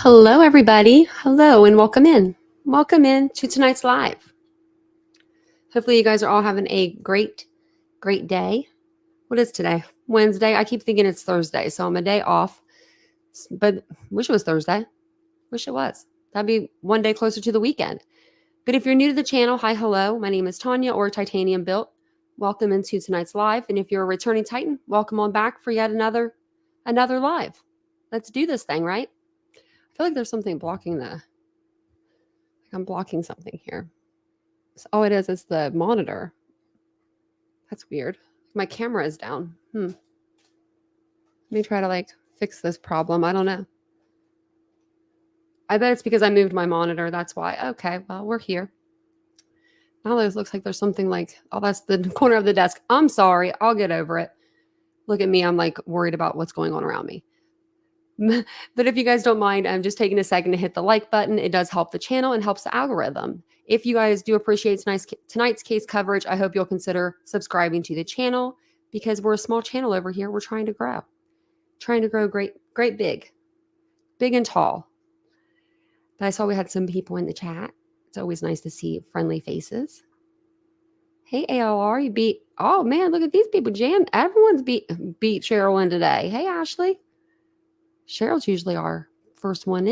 Hello, everybody. Hello, and welcome in. Welcome in to tonight's live. Hopefully, you guys are all having a great day. What is today? Wednesday. I keep thinking it's Thursday, so I'm a day off, but wish it was Thursday. Wish it was. That'd be one day closer to the weekend. But if you're new to the channel, hi, hello. My name is Tanya or TitaniumBuilt. Welcome into tonight's live. And if you're a returning Titan, welcome on back for yet another live. Let's do this thing, right? I feel like there's something blocking I'm blocking something here. Oh, it is. It's the monitor. That's weird. My camera is down. Let me try to fix this problem. I don't know. I bet it's because I moved my monitor. That's why. Okay, well, we're here. Now it looks like there's something oh, that's the corner of the desk. I'm sorry. I'll get over it. Look at me. I'm worried about what's going on around me. But if you guys don't mind, I'm just taking a second to hit the like button. It does help the channel and helps the algorithm. If you guys do appreciate tonight's case coverage, I hope you'll consider subscribing to the channel because we're a small channel over here. We're trying to grow great, big and tall. But I saw we had some people in the chat. It's always nice to see friendly faces. Hey, ALR, you beat, oh man, look at these people. Jan, everyone's beat Cheryl in today. Hey, Ashley. Cheryl's usually our first one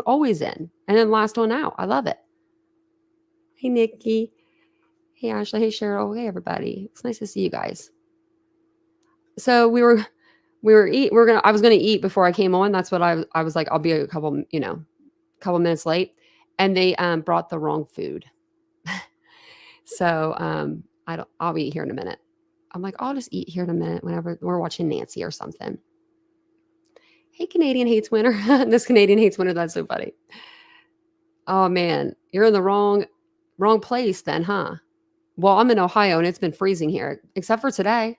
always in, and then last one out. I love it. Hey, Nikki. Hey, Ashley. Hey, Cheryl. Hey, everybody. It's nice to see you guys. So I was gonna eat before I came on. That's what I was like. I'll be a couple minutes late, and they brought the wrong food. So I'll eat here in a minute. I'm like, I'll just eat here in a minute whenever we're watching Nancy or something. Hey, Canadian Hates Winter. This Canadian Hates Winter. That's so funny. Oh, man. You're in the wrong place then, huh? Well, I'm in Ohio, and it's been freezing here, except for today.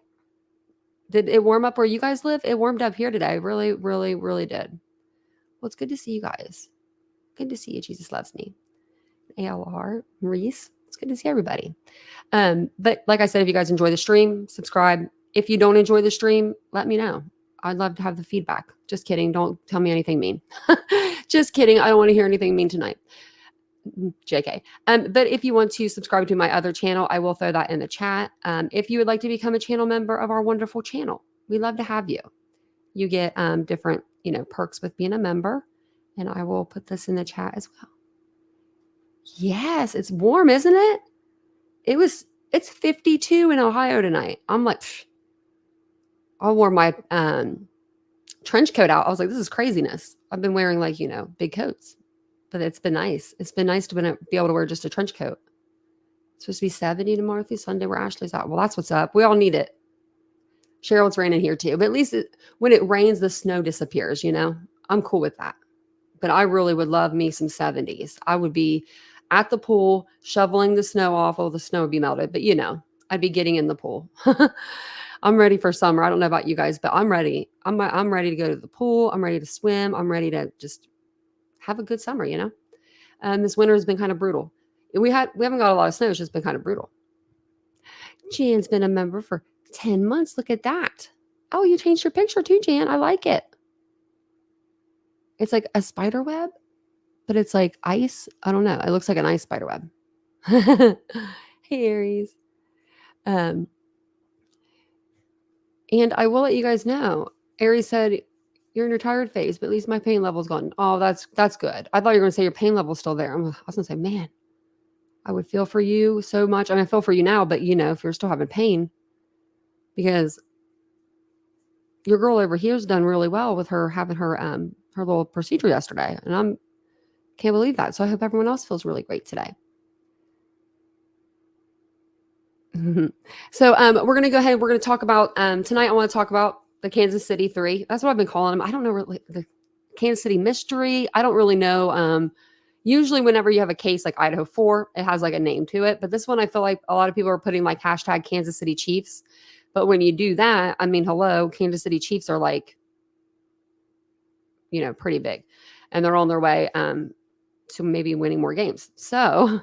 Did it warm up where you guys live? It warmed up here today. Really, really, really did. Well, it's good to see you guys. Good to see you. Jesus loves me. ALR, Reese. It's good to see everybody. But like I said, if you guys enjoy the stream, subscribe. If you don't enjoy the stream, let me know. I'd love to have the feedback. Just kidding. Don't tell me anything mean. Just kidding. I don't want to hear anything mean tonight. JK. But if you want to subscribe to my other channel, I will throw that in the chat. If you would like to become a channel member of our wonderful channel, we love to have you. You get different, perks with being a member. And I will put this in the chat as well. Yes, it's warm, isn't it? It's 52 in Ohio tonight. I'm like, I wore my trench coat out. I was like, this is craziness. I've been wearing big coats, but it's been nice. It's been nice to be able to wear just a trench coat. It's supposed to be 70 tomorrow through Sunday where Ashley's at. Well, that's what's up. We all need it. Cheryl, it's raining here too, but at least when it rains, the snow disappears, I'm cool with that. But I really would love me some 70s. I would be at the pool shoveling the snow off. Oh, the snow would be melted, but I'd be getting in the pool. I'm ready for summer. I don't know about you guys, but I'm ready. I'm ready to go to the pool. I'm ready to swim. I'm ready to just have a good summer, This winter has been kind of brutal. We haven't got a lot of snow. It's just been kind of brutal. Jan's been a member for 10 months. Look at that. Oh, you changed your picture too, Jan. I like it. It's like a spider web, but it's like ice. I don't know. It looks like an ice spider web. Hey, Aries. And I will let you guys know, Aries said, you're in your tired phase, but at least my pain level's gone. Oh, that's good. I thought you were going to say your pain level's still there. I was going to say, man, I would feel for you so much. I mean, I feel for you now, but if you're still having pain, because your girl over here's done really well with her having her little procedure yesterday. And I can't believe that. So I hope everyone else feels really great today. So we're going to go ahead. We're going to talk about tonight. I want to talk about the Kansas City 3. That's what I've been calling them. I don't know really the Kansas City mystery. I don't really know. Usually whenever you have a case like Idaho 4, it has a name to it. But this one, I feel like a lot of people are putting hashtag Kansas City Chiefs. But when you do that, I mean, hello, Kansas City Chiefs are pretty big. And they're on their way to maybe winning more games. So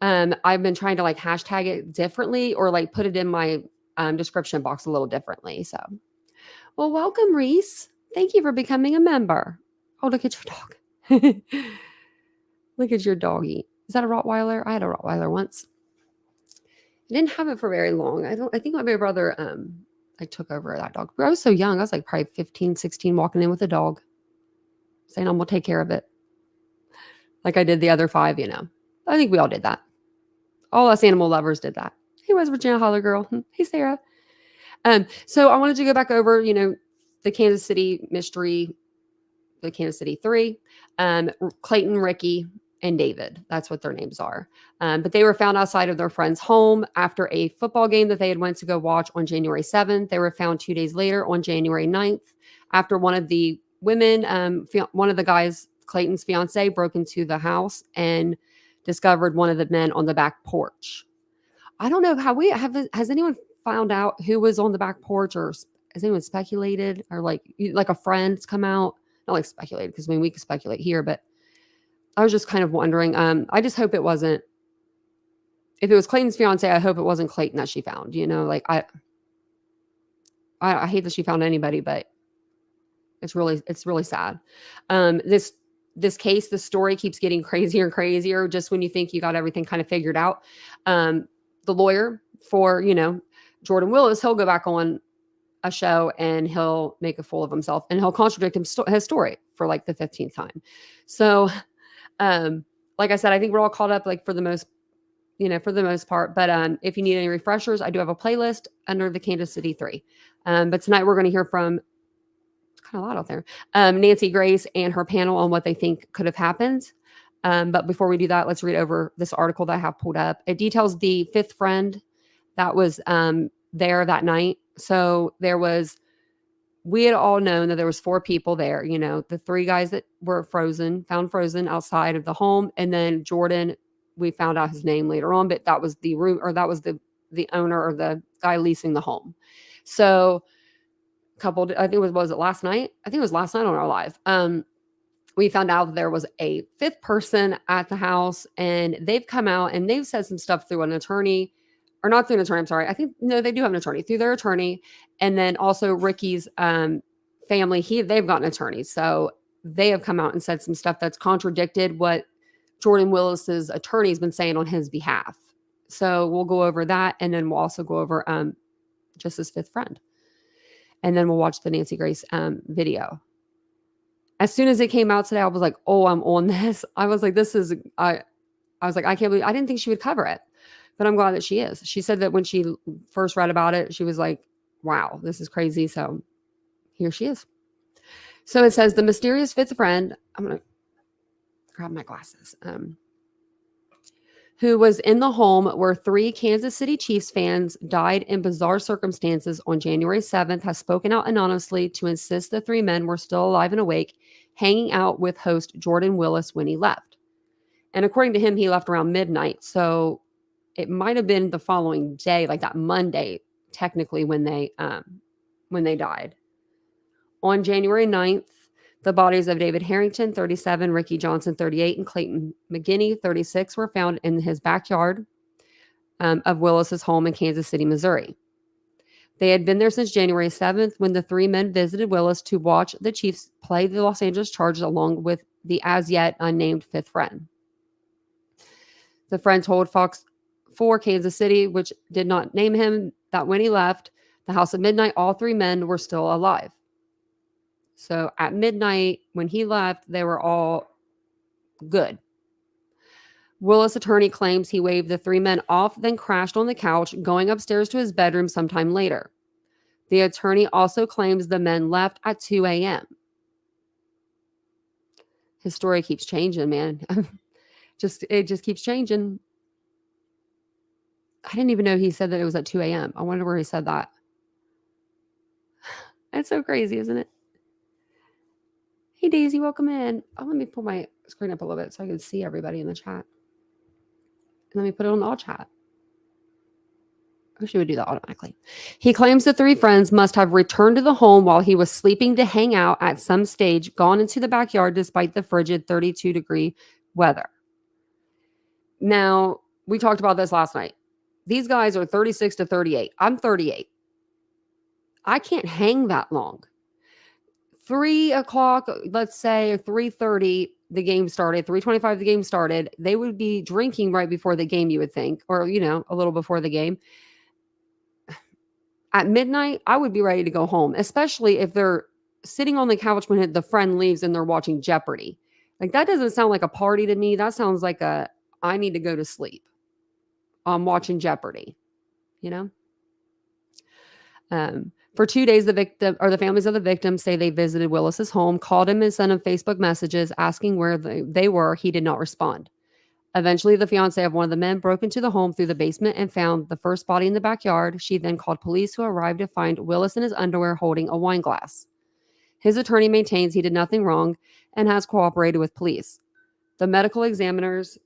I've been trying to hashtag it differently or put it in my description box a little differently. So, well, welcome, Reese. Thank you for becoming a member. Oh, look at your dog. Look at your doggy. Is that a Rottweiler? I had a Rottweiler once. I didn't have it for very long. I think my brother took over that dog. But I was so young. I was like probably 15, 16, walking in with a dog, saying I'm gonna take care of it. Like I did the other 5, I think we all did that. All us animal lovers did that. Hey, West Virginia Holler Girl. Hey, Sarah. So I wanted to go back over, the Kansas City mystery, the Kansas City 3, Clayton, Ricky, and David. That's what their names are. But they were found outside of their friend's home after a football game that they had went to go watch on January 7th. They were found 2 days later on January 9th after one of the women, one of the guys, Clayton's fiancée, broke into the house and discovered one of the men on the back porch. I don't know how has anyone found out who was on the back porch, or has anyone speculated, or like a friend's come out? Not like speculated, because we could speculate here, but I was just kind of wondering. I just hope it wasn't. If it was Clayton's fiance, I hope it wasn't Clayton that she found. Like I hate that she found anybody, but it's really sad. This case, the story keeps getting crazier and crazier. Just when you think you got everything kind of figured out, the lawyer for Jordan Willis, he'll go back on a show and he'll make a fool of himself and he'll contradict his story for like the 15th time. So, like I said, I think we're all caught up, like for the most part. But if you need any refreshers, I do have a playlist under the Kansas City 3. But tonight we're going to hear from, it's kind of loud out there, Nancy Grace and her panel on what they think could have happened. But before we do that, let's read over this article that I have pulled up. It details the 5th friend that was there that night. So we had all known that there was 4 people there, the 3 guys that were found frozen outside of the home. And then Jordan, we found out his name later on, but that was the the owner or the guy leasing the home. So I think was it last night? I think it was last night on our live. We found out that there was a 5th person at the house, and they've come out and they've said some stuff through an attorney. Or not through an attorney, I'm sorry. I think, no, they do have an attorney, through their attorney. And then also Ricky's family, they've got an attorney. So they have come out and said some stuff that's contradicted what Jordan Willis's attorney's been saying on his behalf. So we'll go over that. And then we'll also go over just his 5th friend. And then we'll watch the Nancy Grace video. As soon as it came out today, I was like, oh, I'm on this. I was like, I was like, I can't believe, I didn't think she would cover it. But I'm glad that she is. She said that when she first read about it, she was like, wow, this is crazy. So here she is. So it says the mysterious 5th friend, I'm going to grab my glasses, who was in the home where 3 Kansas City Chiefs fans died in bizarre circumstances on January 7th, has spoken out anonymously to insist the 3 men were still alive and awake, hanging out with host Jordan Willis when he left. And according to him, he left around midnight. So it might have been the following day, like that Monday, technically, when they died. On January 9th, the bodies of David Harrington, 37, Ricky Johnson, 38, and Clayton McGeeney, 36, were found in his backyard of Willis's home in Kansas City, Missouri. They had been there since January 7th when the 3 men visited Willis to watch the Chiefs play the Los Angeles Chargers along with the as yet unnamed 5th friend. The friend told Fox 4 Kansas City, which did not name him, that when he left the house at midnight, all 3 men were still alive. So at midnight, when he left, they were all good. Willis' attorney claims he waved the 3 men off, then crashed on the couch, going upstairs to his bedroom sometime later. The attorney also claims the men left at 2 a.m. His story keeps changing, man. It just keeps changing. I didn't even know he said that it was at 2 a.m. I wonder where he said that. That's so crazy, isn't it? Hey, Daisy, welcome in. Oh, let me pull my screen up a little bit so I can see everybody in the chat. Let me put it on all chat. I wish he would do that automatically. He claims the 3 friends must have returned to the home while he was sleeping to hang out at some stage, gone into the backyard despite the frigid 32-degree weather. Now, we talked about this last night. These guys are 36 to 38. I'm 38. I can't hang that long. 3 o'clock, let's say, or 3:30, the game started, 3:25, the game started. They would be drinking right before the game, you would think, or, a little before the game. At midnight, I would be ready to go home, especially if they're sitting on the couch when the friend leaves and they're watching Jeopardy. Like, that doesn't sound like a party to me. That sounds like I need to go to sleep. I'm watching Jeopardy, you know? For 2 days, the families of the victims say they visited Willis's home, called him and sent him Facebook messages asking where they were. He did not respond. Eventually, the fiancée of one of the men broke into the home through the basement and found the first body in the backyard. She then called police, who arrived to find Willis in his underwear holding a wine glass. His attorney maintains he did nothing wrong and has cooperated with police. The medical examiner's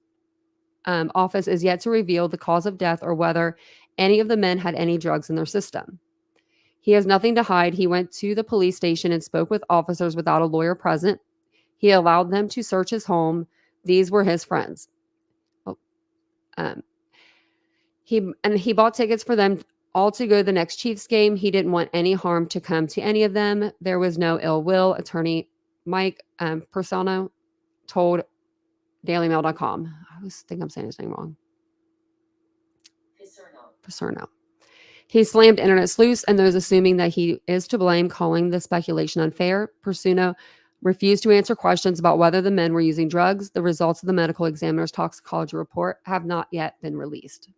office is yet to reveal the cause of death or whether any of the men had any drugs in their system. He has nothing to hide. He went to the police station and spoke with officers without a lawyer present. He allowed them to search his home. These were his friends. He bought tickets for them all to go to the next Chiefs game. He didn't want any harm to come to any of them. There was no ill will. Attorney Mike Persano told DailyMail.com. I always think I'm saying his name wrong. Paserno. He slammed internet sleuths and those assuming that he is to blame, calling the speculation unfair. Persuno refused to answer questions about whether the men were using drugs. The results of the medical examiner's toxicology report have not yet been released.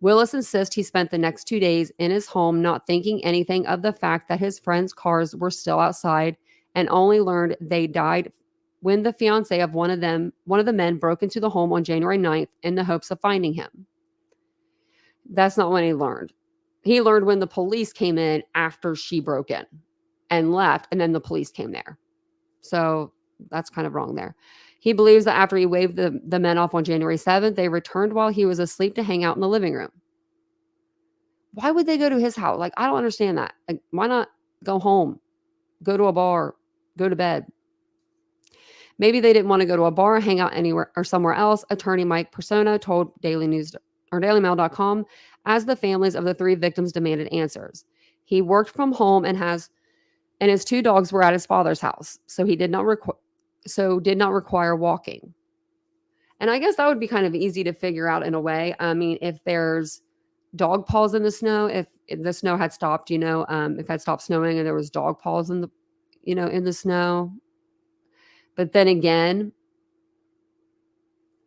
Willis insists he spent the next 2 days in his home not thinking anything of the fact that his friends' cars were still outside and only learned they died when the fiancée of one of the men broke into the home on January 9th in the hopes of finding him. That's not when he learned. He learned when the police came in after she broke in and left, and then the police came there. So that's kind of wrong there. He believes that after he waved the men off on January 7th, they returned while he was asleep to hang out in the living room. Why would they go to his house? Like, I don't understand that. Like, why not go home, go to a bar, go to bed? Maybe they didn't want to go to a bar, hang out anywhere or somewhere else. Attorney Mike Persona told DailyMail.com as the families of the 3 victims demanded answers. He worked from home and his 2 dogs were at his father's house, so he did not require walking. And I guess that would be kind of easy to figure out in a way. I mean, if there's dog paws in the snow, if the snow had stopped, if it had stopped snowing and there was dog paws in the snow. But then again,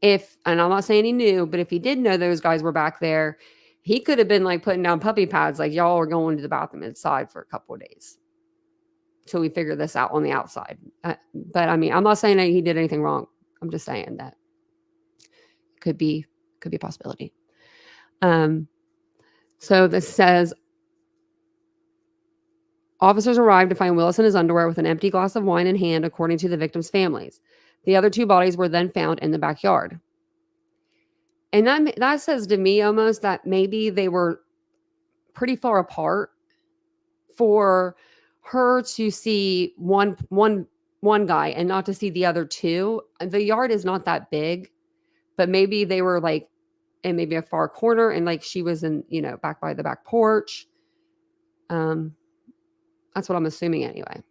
and I'm not saying he knew, but if he did know those guys were back there, he could have been like putting down puppy pads, like, y'all are going to the bathroom inside for a couple of days till we figure this out on the outside. But I mean, I'm not saying that he did anything wrong. I'm just saying that could be a possibility. So this says, officers arrived to find Willis in his underwear with an empty glass of wine in hand, according to the victims' families. The other 2 bodies were then found in the backyard. And that says to me almost that maybe they were pretty far apart for her to see one guy and not to see the other 2. The yard is not that big, but maybe they were like in maybe a far corner and like she was in, back by the back porch. That's what I'm assuming anyway.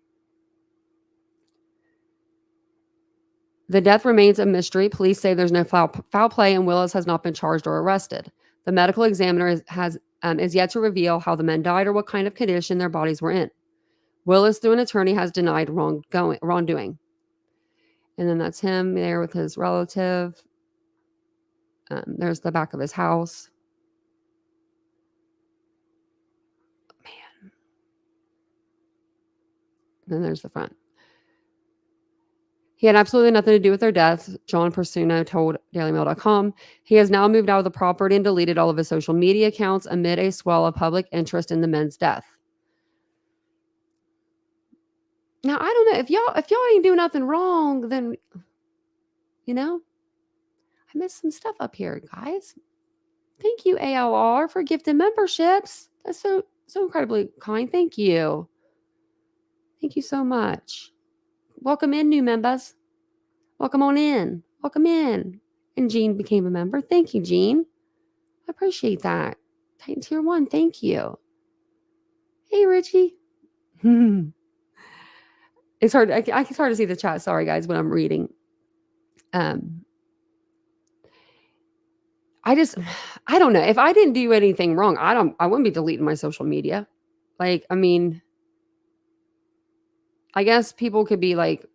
The death remains a mystery. Police say there's no foul play and Willis has not been charged or arrested. The medical examiner is yet to reveal how the men died or what kind of condition their bodies were in. Willis, through an attorney, has denied wrongdoing. And then that's him there with his relative. There's the back of his house. Man. Then there's the front. He had absolutely nothing to do with their deaths, John Persuno told DailyMail.com. He has now moved out of the property and deleted all of his social media accounts amid a swell of public interest in the men's death. Now, I don't know if y'all ain't doing nothing wrong, then, I missed some stuff up here, guys. Thank you, ALR, for gifting memberships. That's so incredibly kind. Thank you. Thank you so much. Welcome in, new members. Welcome on in. Welcome in. And Jean became a member. Thank you, Jean. I appreciate that. Titan Tier 1, thank you. Hey, Richie. It's hard. It's hard to see the chat. Sorry, guys, when I'm reading. I don't know. If I didn't do anything wrong, I wouldn't be deleting my social media. Like, I mean, I guess people could be like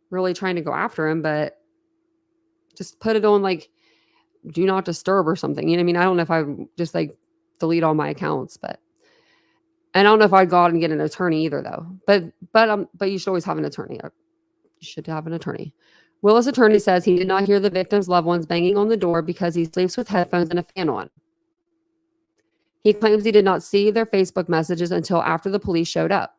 really trying to go after him, but just put it on like do not disturb or something. You know what I mean? I don't know if I would just like delete all my accounts, but and I don't know if I'd go out and get an attorney either though. But you should always have an attorney. You should have an attorney. Willis' attorney says he did not hear the victim's loved ones banging on the door because he sleeps with headphones and a fan on. He claims he did not see their Facebook messages until after the police showed up.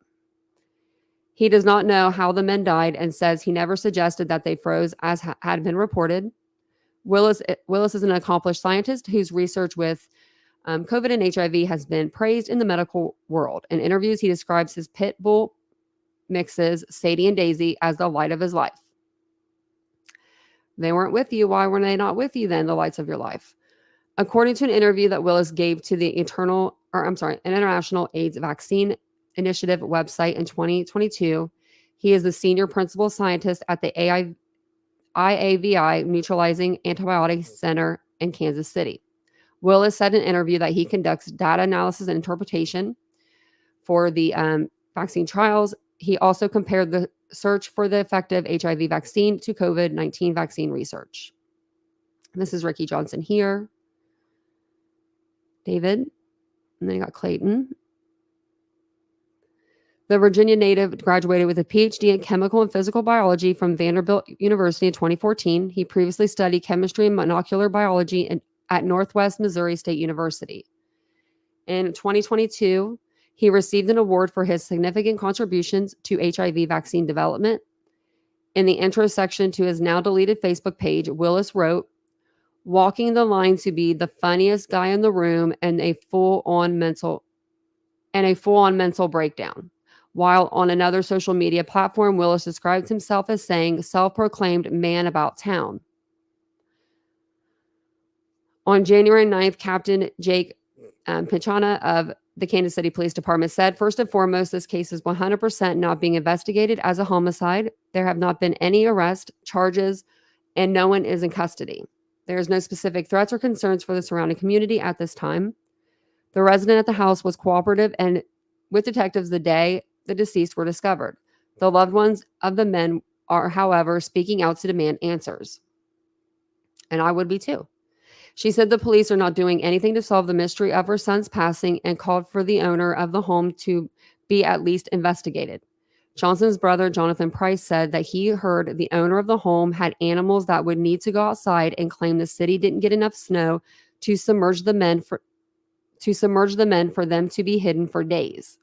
He does not know how the men died and says he never suggested that they froze as had been reported. Willis is an accomplished scientist whose research with COVID and HIV has been praised in the medical world. In interviews, he describes his pit bull mixes, Sadie and Daisy, as the light of his life. They weren't with you. Why were they not with you then, the lights of your life? According to an interview that Willis gave to the International AIDS Vaccine Initiative website in 2022, he is the senior principal scientist at the IAVI Neutralizing Antibiotics Center in Kansas City. Willis said in an interview that he conducts data analysis and interpretation for the vaccine trials. He also compared the search for the effective HIV vaccine to COVID-19 vaccine research. This is Ricky Johnson here. David. And then you got Clayton. The Virginia native graduated with a PhD in chemical and physical biology from Vanderbilt University in 2014. He previously studied chemistry and molecular biology at Northwest Missouri State University. In 2022, he received an award for his significant contributions to HIV vaccine development. In the intro section to his now deleted Facebook page, Willis wrote, "Walking the line to be the funniest guy in the room and a full-on mental breakdown." While on another social media platform, Willis described himself as saying, "Self-proclaimed man about town." On January 9th, Captain Jake Pichana of the Kansas City Police Department said, "First and foremost, this case is 100% not being investigated as a homicide. There have not been any arrest charges, and no one is in custody. There is no specific threats or concerns for the surrounding community at this time. The resident at the house was cooperative and with detectives the day the deceased were discovered. The loved ones of the men are, however, speaking out to demand answers." And I would be too. She said the police are not doing anything to solve the mystery of her son's passing and called for the owner of the home to be at least investigated. Johnson's brother, Jonathan Price, said that he heard the owner of the home had animals that would need to go outside and claimed the city didn't get enough snow to submerge the men for them to be hidden for days.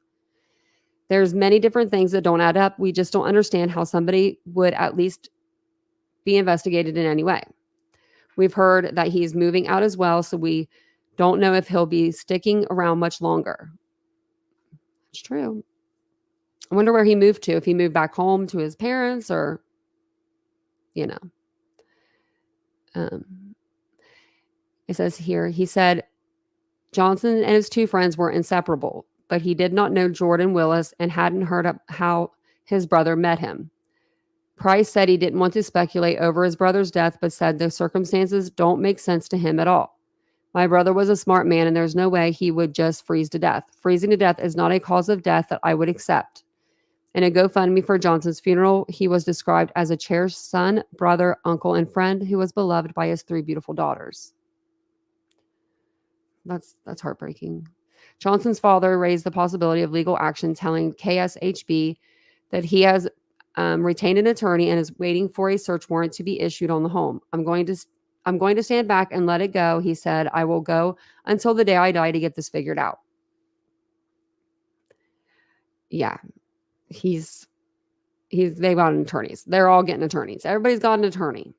There's many different things that don't add up. We just don't understand how somebody would at least be investigated in any way. We've heard that he's moving out as well, so we don't know if he'll be sticking around much longer. It's true. I wonder where he moved to, if he moved back home to his parents or, It says here, he said Johnson and his two friends were inseparable, but he did not know Jordan Willis and hadn't heard of how his brother met him. Price said he didn't want to speculate over his brother's death, but said the circumstances don't make sense to him at all. "My brother was a smart man, and there's no way he would just freeze to death. Freezing to death is not a cause of death that I would accept." In a GoFundMe for Johnson's funeral, he was described as a cherished son, brother, uncle, and friend who was beloved by his 3 beautiful daughters. That's heartbreaking. Johnson's father raised the possibility of legal action, telling KSHB that he has retained an attorney and is waiting for a search warrant to be issued on the home. I'm going to stand back and let it go," he said. "I will go until the day I die to get this figured out." Yeah, they've got attorneys. They're all getting attorneys. Everybody's got an attorney.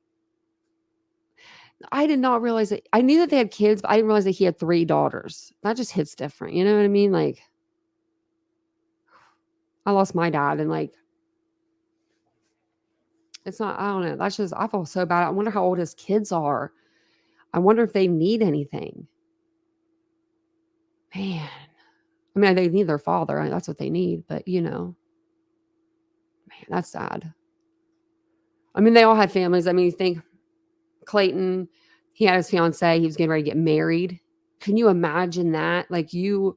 I did not realize that. I knew that they had kids, but I didn't realize that he had 3 daughters. That just hits different. You know what I mean? Like, I lost my dad, and like, it's not, I don't know. That's just, I feel so bad. I wonder how old his kids are. I wonder if they need anything. Man. I mean, they need their father. That's what they need, but Man, that's sad. I mean, they all had families. I mean, you think Clayton, he had his fiancée. He was getting ready to get married. Can you imagine that? Like this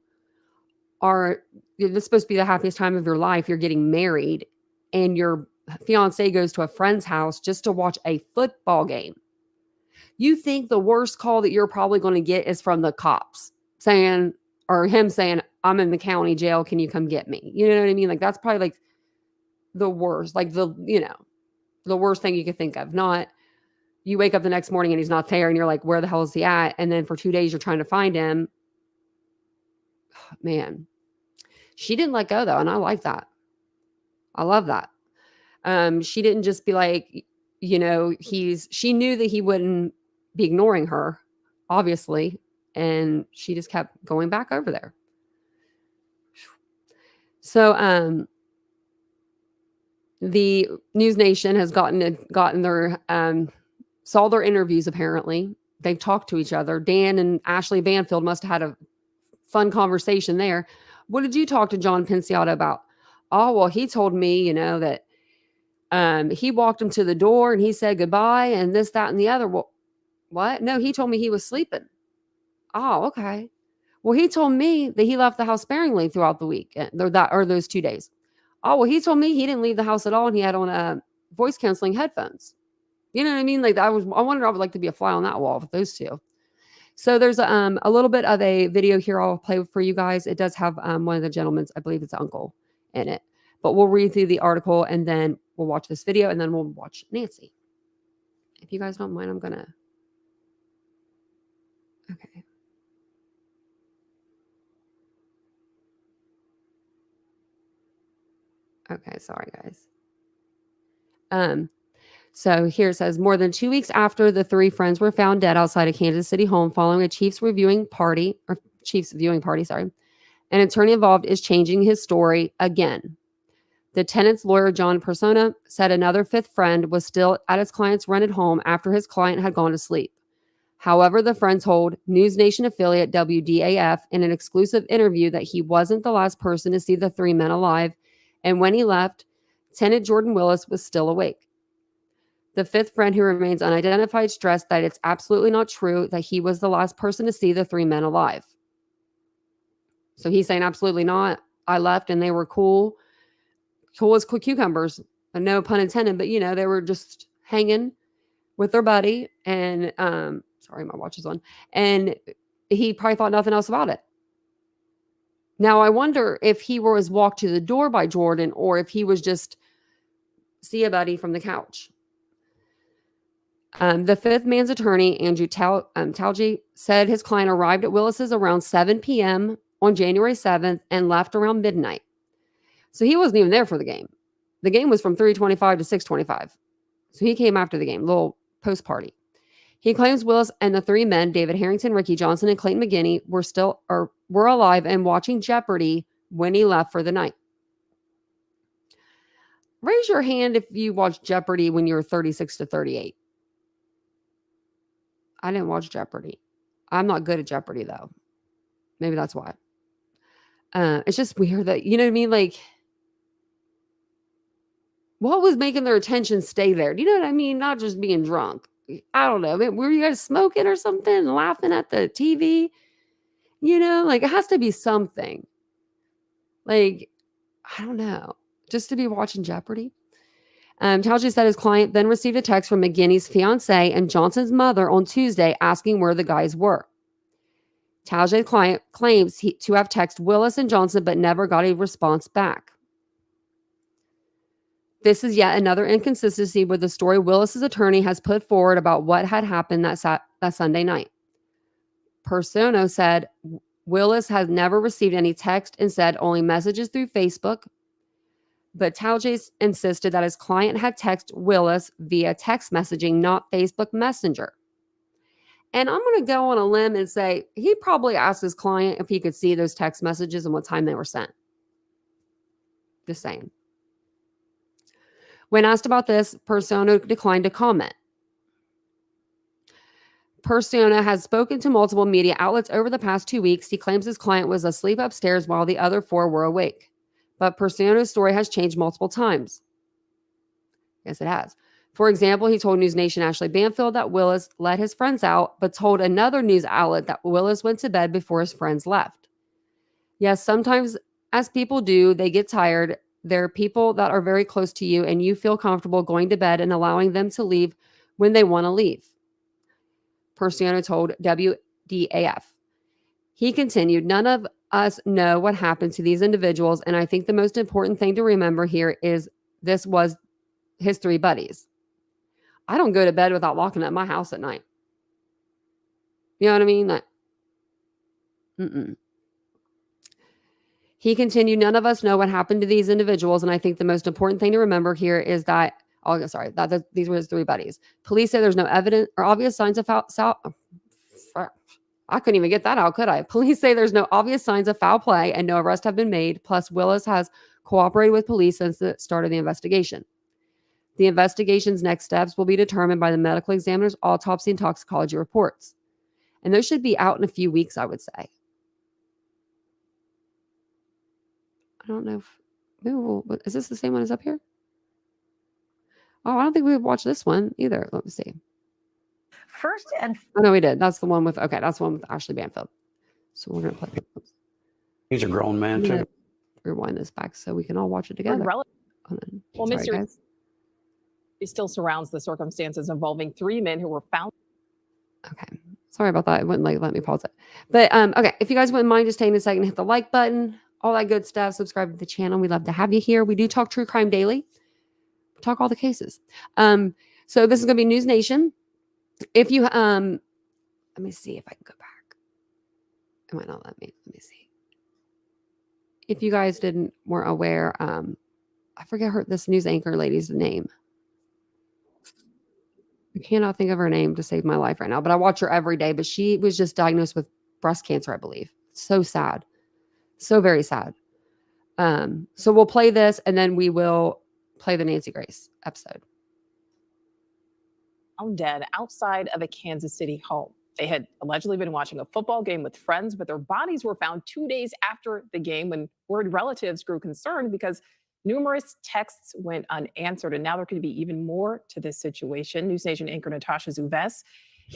is supposed to be the happiest time of your life. You're getting married and your fiance goes to a friend's house just to watch a football game. You think the worst call that you're probably going to get is from the cops saying, or him saying, I'm in the county jail. Can you come get me? You know what I mean? Like that's probably like the worst, like the worst thing you could think of. Not you wake up the next morning and he's not there and you're like, where the hell is he at? And then for 2 days you're trying to find him. Man, she didn't let go though. And I like that. I love that. She didn't just be like, she knew that he wouldn't be ignoring her, obviously. And she just kept going back over there. So, the News Nation has gotten their, saw their interviews. Apparently they've talked to each other. Dan and Ashley Banfield must've had a fun conversation there. What did you talk to John Pinciata about? Oh, well, he told me, that he walked him to the door and he said goodbye and this, that, and the other. Well, what? No, he told me he was sleeping. Oh, okay. Well, he told me that he left the house sparingly throughout the week or those 2 days. Oh, well, he told me he didn't leave the house at all and he had on voice canceling headphones. You know what I mean? Like I wonder, I would like to be a fly on that wall with those two. So there's a little bit of a video here I'll play for you guys. It does have one of the gentlemen's, I believe it's uncle in it. But we'll read through the article and then we'll watch this video and then we'll watch Nancy. If you guys don't mind, I'm going to. Okay. Okay, sorry guys. So here it says, more than 2 weeks after the three friends were found dead outside a Kansas City home following a Chiefs viewing party, an attorney involved is changing his story again. The tenant's lawyer, John Persona, said another fifth friend was still at his client's rented home after his client had gone to sleep. However, the friend told News Nation affiliate WDAF in an exclusive interview that he wasn't the last person to see the three men alive, and when he left, tenant Jordan Willis was still awake. The fifth friend, who remains unidentified, stressed that it's absolutely not true that he was the last person to see the three men alive. So he's saying absolutely not. I left and they were cool as cucumbers. No pun intended, but they were just hanging with their buddy. And sorry, my watch is on. And he probably thought nothing else about it. Now I wonder if he was walked to the door by Jordan or if he was just see a buddy from the couch. The fifth man's attorney, Andrew Talgi, said his client arrived at Willis's around 7 p.m. on January 7th and left around midnight. So he wasn't even there for the game. The game was from 3:25 to 6:25. So he came after the game, little post party. He claims Willis and the three men, David Harrington, Ricky Johnson, and Clayton McGeeney, were alive and watching Jeopardy when he left for the night. Raise your hand if you watched Jeopardy when you were 36 to 38. I didn't watch Jeopardy. I'm not good at Jeopardy, though. Maybe that's why. It's just weird that, you know what I mean? Like, what was making their attention stay there? Do you know what I mean? Not just being drunk. I don't know. Were you guys smoking or something? Laughing at the TV? Like, it has to be something. Like, I don't know. Just to be watching Jeopardy? Talgi said his client then received a text from McGeeney's fiancée and Johnson's mother on Tuesday asking where the guys were. Talgi's client claims to have texted Willis and Johnson but never got a response back. This is yet another inconsistency with the story Willis's attorney has put forward about what had happened that Sunday night. Persona said Willis has never received any text and said only messages through Facebook. But Talgi insisted that his client had texted Willis via text messaging, not Facebook Messenger. And I'm going to go on a limb and say he probably asked his client if he could see those text messages and what time they were sent. Just saying. When asked about this, Persona declined to comment. Persona has spoken to multiple media outlets over the past 2 weeks. He claims his client was asleep upstairs while the other four were awake. But Persona's story has changed multiple times. Yes, it has. For example, he told News Nation Ashley Banfield that Willis let his friends out, but told another news outlet that Willis went to bed before his friends left. Yes, sometimes, as people do, they get tired. There are people that are very close to you, and you feel comfortable going to bed and allowing them to leave when they want to leave. Persiano told WDAF. He continued, none of us know what happened to these individuals, and I think the most important thing to remember here is this was his three buddies. I don't go to bed without locking up my house at night. You know what I mean? Like, He continued, none of us know what happened to these individuals, and I think the most important thing to remember here is that, these were his three buddies. Police say there's no evidence or obvious signs of I couldn't even get that out, could I? Police say there's no obvious signs of foul play and no arrests have been made. Plus, Willis has cooperated with police since the start of the investigation. The investigation's next steps will be determined by the medical examiner's autopsy and toxicology reports. And those should be out in a few weeks, I would say. I don't know if... is this the same one as up here? Oh, I don't think we watched this one either. Let me see. Oh, no, we did. That's the one with... Okay, that's the one with Ashley Banfield. So we're going to play... Oops. He's a grown man, too. Rewind this back so we can all watch it together. Well, mystery still surrounds the circumstances involving three men who were found. Okay. Sorry about that. It wouldn't let me pause it. But okay, if you guys wouldn't mind just taking a second, hit the like button, all that good stuff. Subscribe to the channel. We love to have you here. We do talk true crime daily. We talk all the cases. So this is gonna be News Nation. If you let me see if I can go back. It might not let me. Let me see. If you guys weren't aware, I forget this news anchor lady's name. I cannot think of her name to save my life right now, but I watch her every day. But she was just diagnosed with breast cancer, I believe. So sad. So very sad. So we'll play this and then we will play the Nancy Grace episode. Found dead outside of a Kansas City home. They had allegedly been watching a football game with friends, but their bodies were found 2 days after the game when worried relatives grew concerned because numerous texts went unanswered, and now there could be even more to this situation. News Nation anchor Natasha Zuves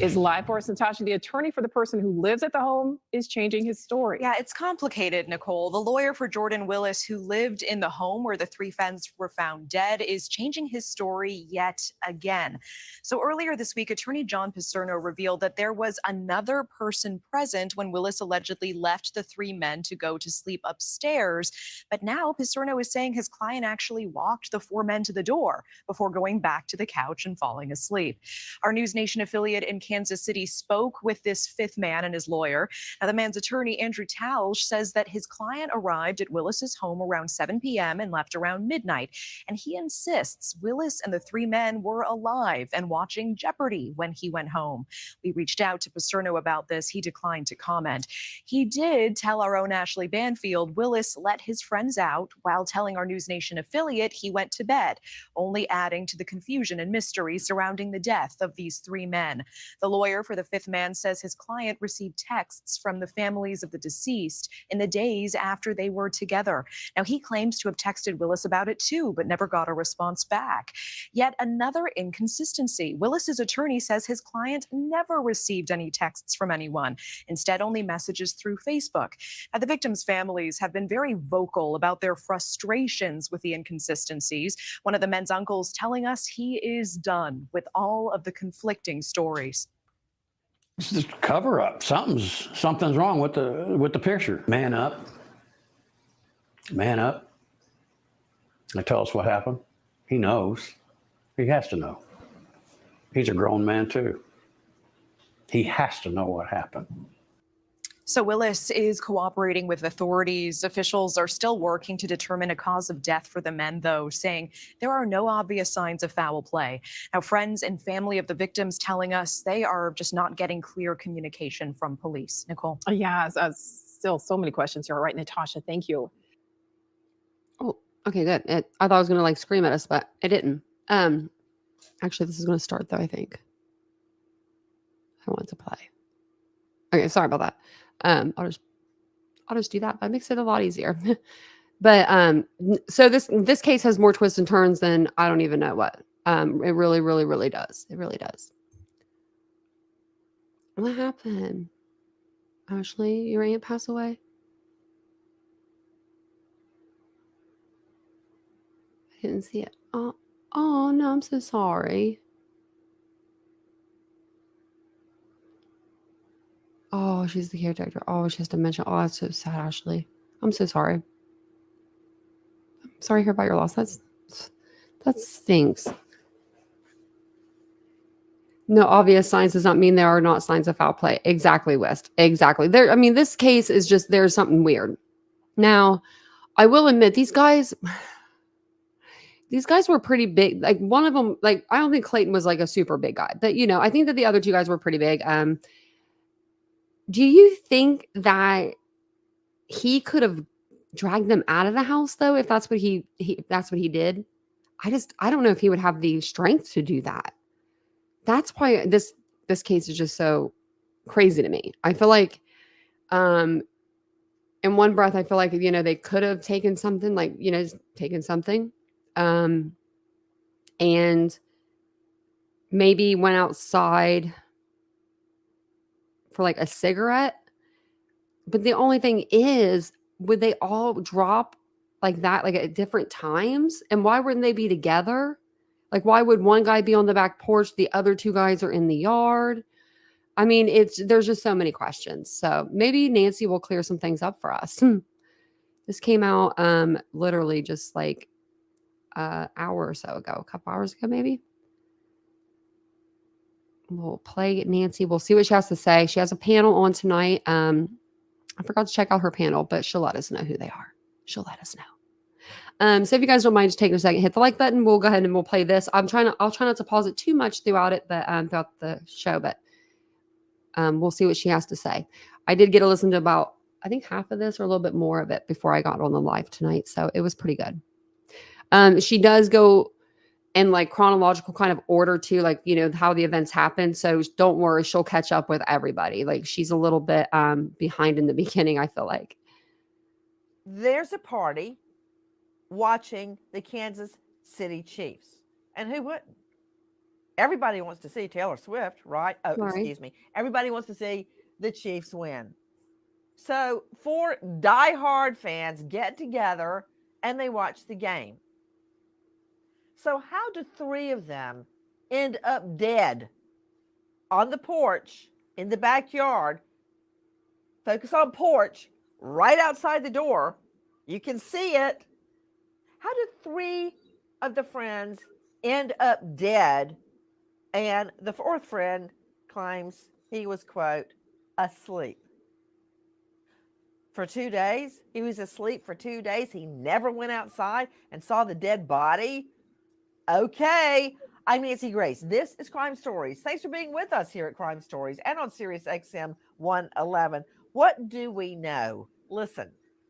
is live for us. Natasha, the attorney for the person who lives at the home is changing his story. Yeah, it's complicated, Nicole. The lawyer for Jordan Willis, who lived in the home where the three friends were found dead, is changing his story yet again. So earlier this week, attorney John Paserno revealed that there was another person present when Willis allegedly left the three men to go to sleep upstairs. But now Paserno is saying his client actually walked the four men to the door before going back to the couch and falling asleep. Our News Nation affiliate in Kansas City spoke with this fifth man and his lawyer. Now, the man's attorney, Andrew Talsh, says that his client arrived at Willis's home around 7 p.m. and left around midnight. And he insists Willis and the three men were alive and watching Jeopardy when he went home. We reached out to Paserno about this. He declined to comment. He did tell our own Ashley Banfield Willis let his friends out while telling our News Nation affiliate he went to bed, only adding to the confusion and mystery surrounding the death of these three men. The lawyer for the fifth man says his client received texts from the families of the deceased in the days after they were together. Now, he claims to have texted Willis about it too, but never got a response back. Yet another inconsistency. Willis's attorney says his client never received any texts from anyone, instead only messages through Facebook. Now, the victims' families have been very vocal about their frustrations with the inconsistencies. One of the men's uncles telling us he is done with all of the conflicting stories. This is a cover up. Something's wrong with the picture. Man up. Man up. They tell us what happened. He knows. He has to know. He's a grown man too. He has to know what happened. So Willis is cooperating with authorities. Officials are still working to determine a cause of death for the men, though, saying there are no obvious signs of foul play. Now, friends and family of the victims telling us they are just not getting clear communication from police. Nicole? Yeah, still so many questions here. All right, Natasha, thank you. Oh, okay, good. I thought I was going to scream at us, but it didn't. Actually, this is going to start, though, I think. I want to play. Okay, sorry about that. I'll just do that. That makes it a lot easier. But so this case has more twists and turns than I don't even know what. It really, really, really does. It really does. What happened? Ashley, your aunt passed away? I didn't see it. Oh no, I'm so sorry. Oh, she's the caretaker. Oh, she has dementia. Oh, that's so sad, Ashley. I'm so sorry. I'm sorry to hear about your loss. That stinks. No obvious signs does not mean there are not signs of foul play. Exactly, West. Exactly. There. I mean, this case is just there's something weird. Now, I will admit these guys were pretty big. Like one of them, like I don't think Clayton was like a super big guy, but I think that the other two guys were pretty big. Do you think that he could have dragged them out of the house though, if that's what he did? I don't know if he would have the strength to do that. That's why this case is just so crazy to me. I feel like in one breath I feel like they could have taken something like taken something and maybe went outside for like a cigarette. But the only thing is, would they all drop like that, like at different times? And why wouldn't they be together? Like, why would one guy be on the back porch? The other two guys are in the yard. I mean, there's just so many questions. So maybe Nancy will clear some things up for us. This came out literally just like an hour or so ago, a couple hours ago, maybe. We'll play Nancy. We'll see what she has to say. She has a panel on tonight. I forgot to check out her panel, but she'll let us know who they are. She'll let us know. So if you guys don't mind just taking a second, hit the like button. We'll go ahead and we'll play this. I'll try not to pause it too much throughout it, but throughout the show, but we'll see what she has to say. I did get to listen to about, I think half of this or a little bit more of it before I got on the live tonight. So it was pretty good. She does go in like chronological kind of order too, like, how the events happen. So don't worry, she'll catch up with everybody. Like she's a little bit behind in the beginning, I feel like. There's a party watching the Kansas City Chiefs. And who wouldn't? Everybody wants to see Taylor Swift, right? Oh, Right. excuse me. Everybody wants to see the Chiefs win. So 4 diehard fans get together and they watch the game. So how do 3 of them end up dead on the porch in the backyard? Focus on porch, right outside the door. You can see it. How did 3 of the friends end up dead? And the 4th friend claims he was, quote, asleep. For 2 days? He was asleep for 2 days. He never went outside and saw the dead body. Okay. I'm Nancy Grace. This is Crime Stories. Thanks for being with us here at Crime Stories and on Sirius XM 111. What do we know? Listen.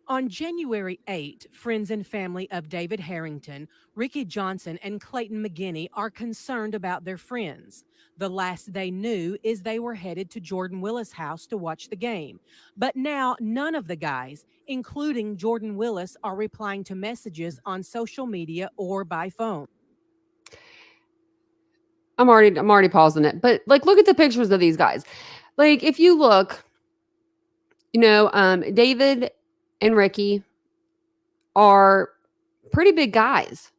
On January 8, friends and family of David Harrington, Ricky Johnson, and Clayton McGeeney are concerned about their friends. The last they knew is they were headed to Jordan Willis' house to watch the game. But now none of the guys, including Jordan Willis, are replying to messages on social media or by phone. I'm already pausing it. But like, look at the pictures of these guys. Like, if you look, David and Ricky are pretty big guys.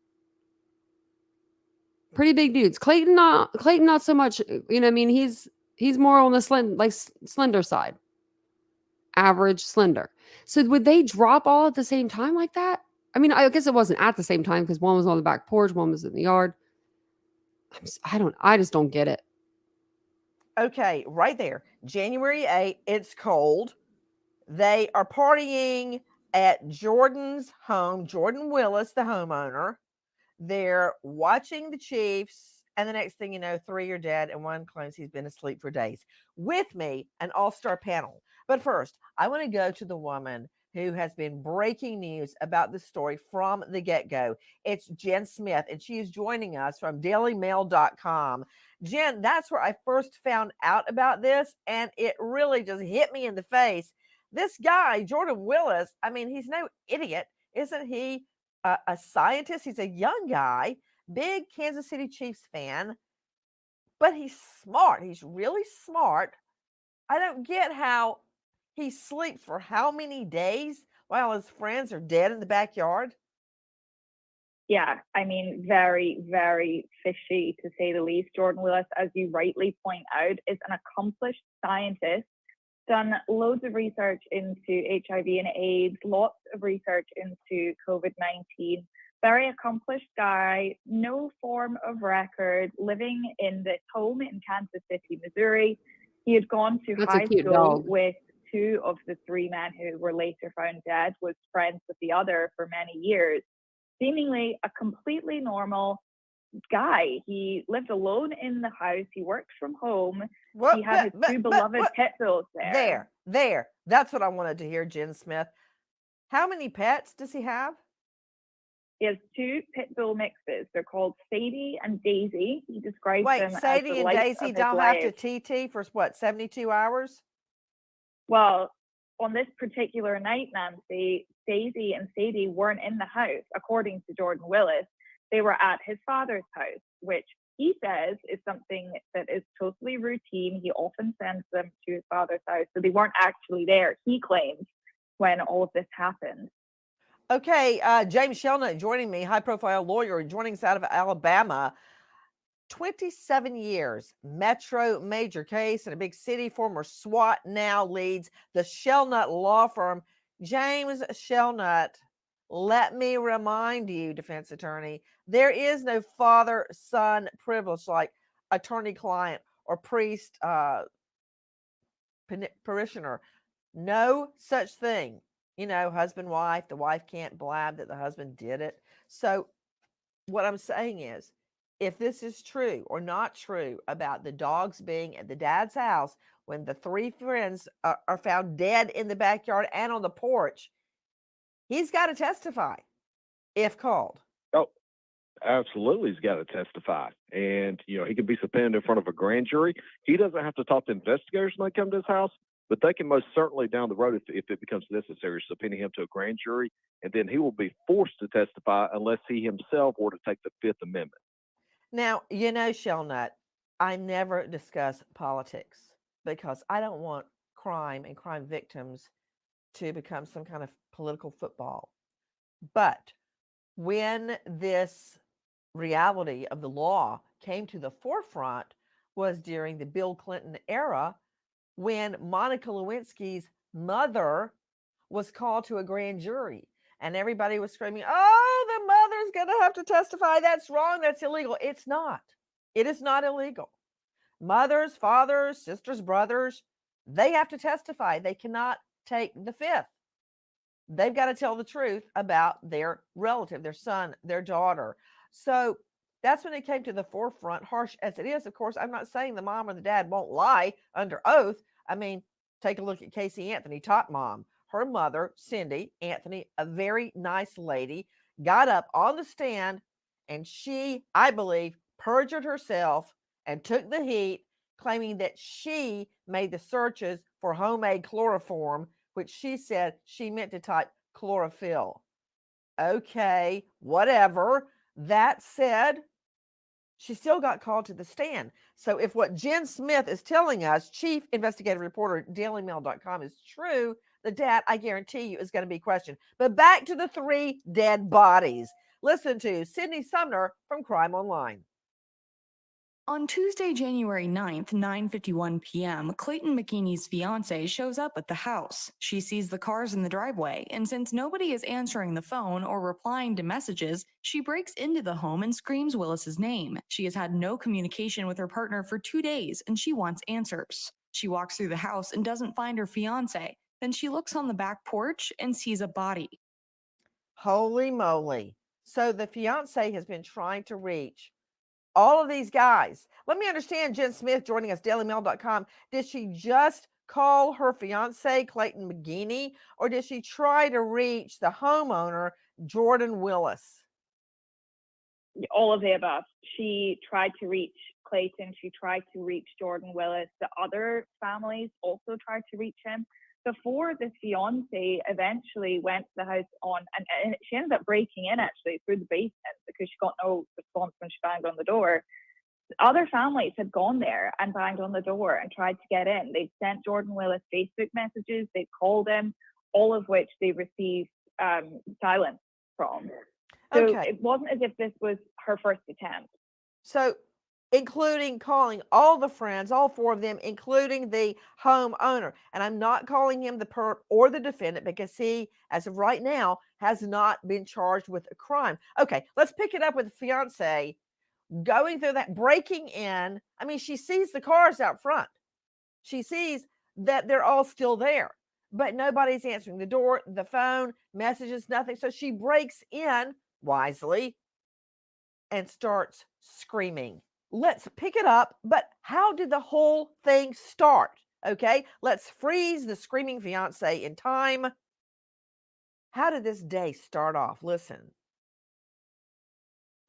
Pretty big dudes. Clayton not so much. I mean, he's more on the slender side. Average slender. So would they drop all at the same time like that? I mean, I guess it wasn't at the same time because one was on the back porch, one was in the yard. I just don't get it. Okay, right there. January 8th, it's cold. They are partying at Jordan's home, Jordan Willis, the homeowner. They're watching the Chiefs, and the next thing you know, 3 are dead, and one claims he's been asleep for days. With me, an all-star panel. But first, I want to go to the woman who has been breaking news about the story from the get-go. It's Jen Smith, and she is joining us from dailymail.com. Jen, that's where I first found out about this, and it really just hit me in the face. This guy, Jordan Willis, I mean, he's no idiot. Isn't he a scientist? He's a young guy. big Kansas City Chiefs fan, but he's smart. He's really smart. I don't get how he sleeps for how many days while his friends are dead in the backyard. Yeah, I mean, very, very fishy to say the least. Jordan Willis, as you rightly point out, is an accomplished scientist, done loads of research into HIV and AIDS, lots of research into COVID-19. Very accomplished guy, no form of record, living in this home in Kansas City, Missouri. He had gone to That's a high cute school dog. with two of the three men who were later found dead, was friends with the other for many years. Seemingly a completely normal guy. He lived alone in the house. He worked from home. He had his two beloved pit bulls there. There. That's what I wanted to hear, Jen Smith. How many pets does he have? He has two pit bull mixes. They're called Sadie and Daisy. He describes them as Sadie the and light Daisy of his don't have life. to TT for what, 72 hours? Well, on this particular night, Nancy, Daisy and Sadie weren't in the house, according to Jordan Willis. They were at his father's house, which he says is something that is totally routine. He often sends them to his father's house, so they weren't actually there, he claims, when all of this happened. Okay, James Shelnut joining me, high-profile lawyer, joining us out of Alabama. 27 years, metro major case in a big city. Former SWAT now leads the Shelnut law firm. James Shelnut, let me remind you, defense attorney, there is no father-son privilege like attorney-client or priest parishioner. No such thing. You know, husband-wife, the wife can't blab that the husband did it. So what I'm saying is, if this is true or not true about the dogs being at the dad's house when the three friends are found dead in the backyard and on the porch, he's got to testify if called. Oh, absolutely, he's got to testify. And, you know, he can be subpoenaed in front of a grand jury. He doesn't have to talk to investigators when they come to his house, but they can most certainly down the road, if it becomes necessary, subpoena him to a grand jury, and then he will be forced to testify unless he himself were to take the Fifth Amendment. Now, you know, Shelnut, I never discuss politics because I don't want crime and crime victims to become some kind of political football. But when this reality of the law came to the forefront was during the Bill Clinton era, when Monica Lewinsky's mother was called to a grand jury. And everybody was screaming, oh, the mother's going to have to testify. That's wrong. That's illegal. It's not. It is not illegal. Mothers, fathers, sisters, brothers, they have to testify. They cannot take the Fifth. They've got to tell the truth about their relative, their son, their daughter. So that's when it came to the forefront, harsh as it is. Of course, I'm not saying the mom or the dad won't lie under oath. I mean, take a look at Casey Anthony, top mom. Her mother, Cindy Anthony, a very nice lady, got up on the stand and she, I believe, perjured herself and took the heat, claiming that she made the searches for homemade chloroform, which she said she meant to type chlorophyll. Okay, whatever. That said, she still got called to the stand. So if what Jen Smith is telling us, chief investigative reporter at DailyMail.com, is true, the dad, I guarantee you, is going to be questioned. But back to the three dead bodies. Listen to Sydney Sumner from Crime Online. On Tuesday, January 9th, 9:51 p.m., Clayton McGeeney's fiancée shows up at the house. She sees the cars in the driveway, and since nobody is answering the phone or replying to messages, she breaks into the home and screams Willis's name. She has had no communication with her partner for 2 days, and she wants answers. She walks through the house and doesn't find her fiancé. Then she looks on the back porch and sees a body. Holy moly. So the fiancé has been trying to reach all of these guys. Let me understand, Jen Smith joining us, dailymail.com. Did she just call her fiance, Clayton McGeeney, or did she try to reach the homeowner, Jordan Willis? All of the above. She tried to reach Clayton. She tried to reach Jordan Willis. The other families also tried to reach him. before the fiance eventually went to the house and she ended up breaking in actually through the basement because she got no response when she banged on the door. Other families had gone there and banged on the door and tried to get in. They'd sent Jordan Willis Facebook messages, they'd called him, all of which they received silence from. So Okay. it wasn't as if this was her first attempt. So, including calling all the friends, all four of them, including the homeowner. And I'm not calling him the perp or the defendant because he, as of right now, has not been charged with a crime. Okay, let's pick it up with the fiance going through that, breaking in. I mean, she sees the cars out front. She sees that they're all still there, but nobody's answering the door, the phone, messages, nothing. So she breaks in wisely and starts screaming. Let's pick it up, but how did the whole thing start? Okay, let's freeze the screaming fiance in time. How did this day start off? Listen.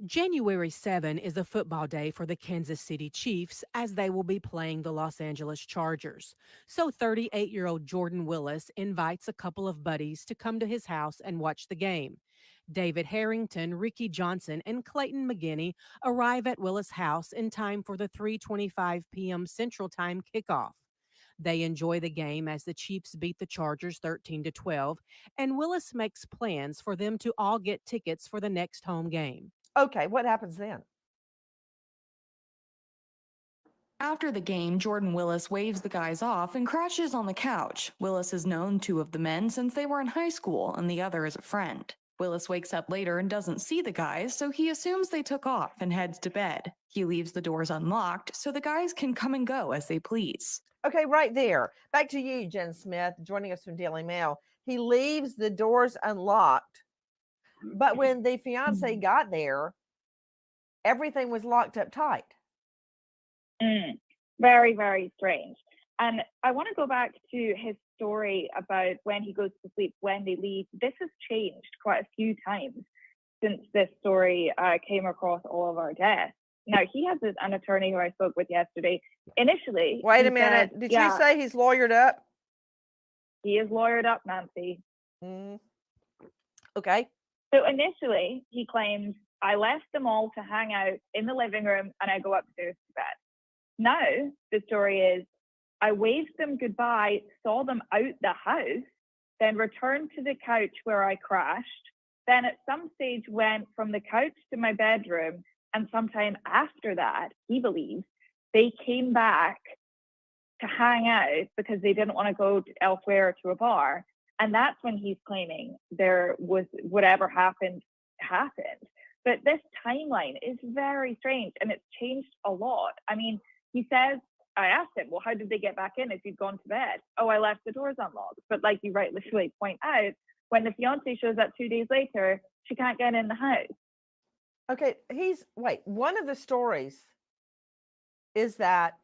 January 7 is a football day for the Kansas City Chiefs as they will be playing the Los Angeles Chargers. So 38-year-old Jordan Willis invites a couple of buddies to come to his house and watch the game. David Harrington, Ricky Johnson, and Clayton McGeeney arrive at Willis' house in time for the 3:25 p.m. Central Time kickoff. They enjoy the game as the Chiefs beat the Chargers 13-12, and Willis makes plans for them to all get tickets for the next home game. Okay, what happens then? After the game, Jordan Willis waves the guys off and crashes on the couch. Willis has known two of the men since they were in high school, and the other is a friend. Willis wakes up later and doesn't see the guys, so he assumes they took off and heads to bed. He leaves the doors unlocked so the guys can come and go as they please. Okay, right there. Back to you, Jen Smith, joining us from Daily Mail. He leaves the doors unlocked, but when the fiance got there, everything was locked up tight. Very, very strange. And I want to go back to his story about when he goes to sleep, when they leave. This has changed quite a few times since this story came across all of our desks. Now, he has an attorney who I spoke with yesterday. Initially, Wait a he minute. said, Did you say he's lawyered up? He is lawyered up, Nancy. Okay. So initially, he claims, I left them all to hang out in the living room and I go upstairs to bed. Now, the story is, I waved them goodbye, saw them out the house, then returned to the couch where I crashed, then at some stage went from the couch to my bedroom, and sometime after that, he believes, they came back to hang out because they didn't want to go elsewhere to a bar. And that's when he's claiming there was whatever happened. But this timeline is very strange and it's changed a lot. I mean, he says, I asked him, well, how did they get back in if you'd gone to bed? Oh, I left the doors unlocked. But like you rightly point out, when the fiance shows up 2 days later, she can't get in the house. Okay, one of the stories is that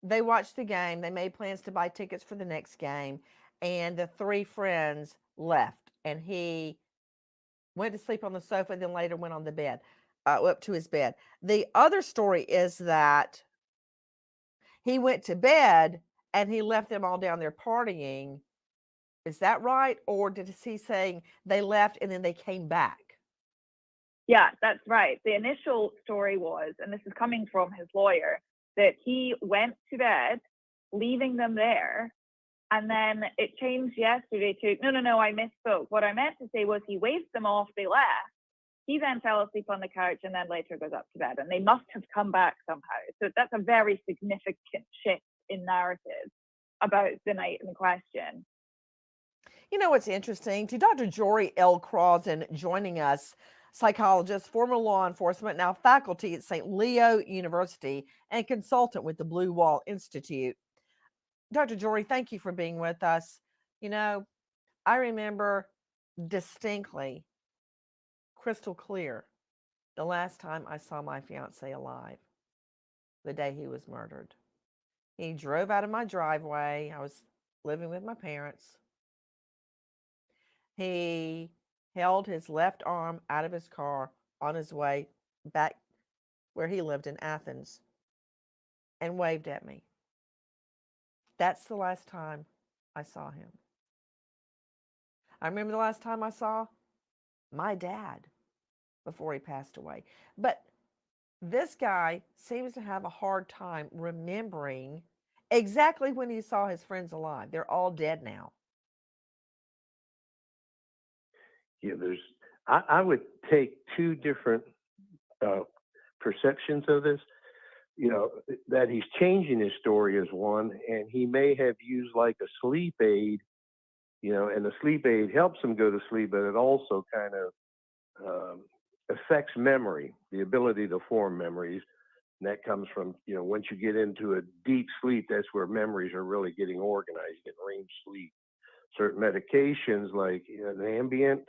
they watched the game, they made plans to buy tickets for the next game, and the three friends left, and he went to sleep on the sofa, then later went on the bed, up to his bed. The other story is that he went to bed and he left them all down there partying. Is that right? Or did he saying they left and then they came back? Yeah, that's right. The initial story was, and this is coming from his lawyer, that he went to bed, leaving them there. And then it changed yesterday to, no, I misspoke. What I meant to say was he waved them off, they left. He then fell asleep on the couch and then later goes up to bed. And they must have come back somehow. So that's a very significant shift in narrative about the night in question. You know what's interesting? To Dr. Jory L. Crosden joining us, psychologist, former law enforcement, now faculty at St. Leo University, and consultant with the Blue Wall Institute. Dr. Jory, thank you for being with us. You know, I remember distinctly, crystal clear, the last time I saw my fiance alive, the day he was murdered. He drove out of my driveway. I was living with my parents. He held his left arm out of his car on his way back where he lived in Athens and waved at me. That's the last time I saw him. I remember the last time I saw my dad before he passed away. But this guy seems to have a hard time remembering exactly when he saw his friends alive. They're all dead now. Yeah, I would take two different perceptions of this. You know, that he's changing his story is one, and he may have used like a sleep aid, you know, and the sleep aid helps him go to sleep, but it also kind of affects memory, the ability to form memories. And that comes from, you know, once you get into a deep sleep, that's where memories are really getting organized in REM sleep. Certain medications like an ambient,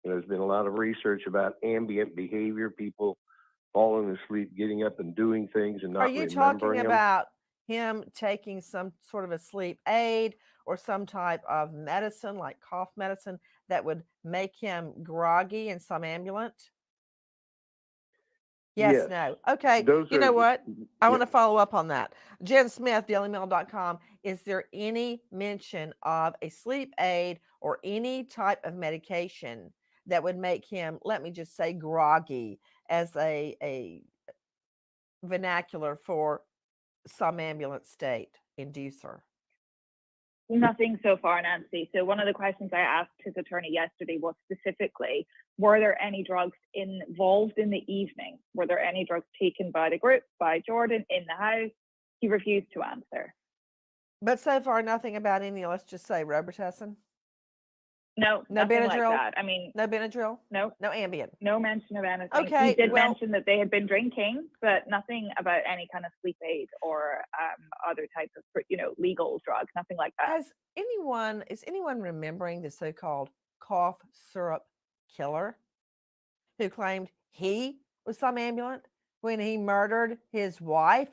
you know, there's been a lot of research about ambient behavior, people falling asleep, getting up and doing things and not Are you remembering talking them. about him taking some sort of a sleep aid or some type of medicine like cough medicine that would make him groggy and somnambulant? Yes, no. Okay. Those You are know what? I yeah. want to follow up on that. Jen Smith, dailymail.com. Is there any mention of a sleep aid or any type of medication that would make him, let me just say, groggy as a vernacular for somnambulant state inducer? Nothing so far, Nancy. So one of the questions I asked his attorney yesterday was specifically, were there any drugs involved in the evening? Were there any drugs taken by the group, by Jordan in the house? He refused to answer. But so far, nothing about any, let's just say, Robitussin? No, No nothing like Benadryl? that. I mean, No Benadryl? no, No Ambien? no mention of anything. Okay, He did well- mention that they had been drinking, but nothing about any kind of sleep aid or other type of, you know, legal drugs, nothing like that. Is anyone remembering the so-called cough syrup killer who claimed he was somnambulant when he murdered his wife?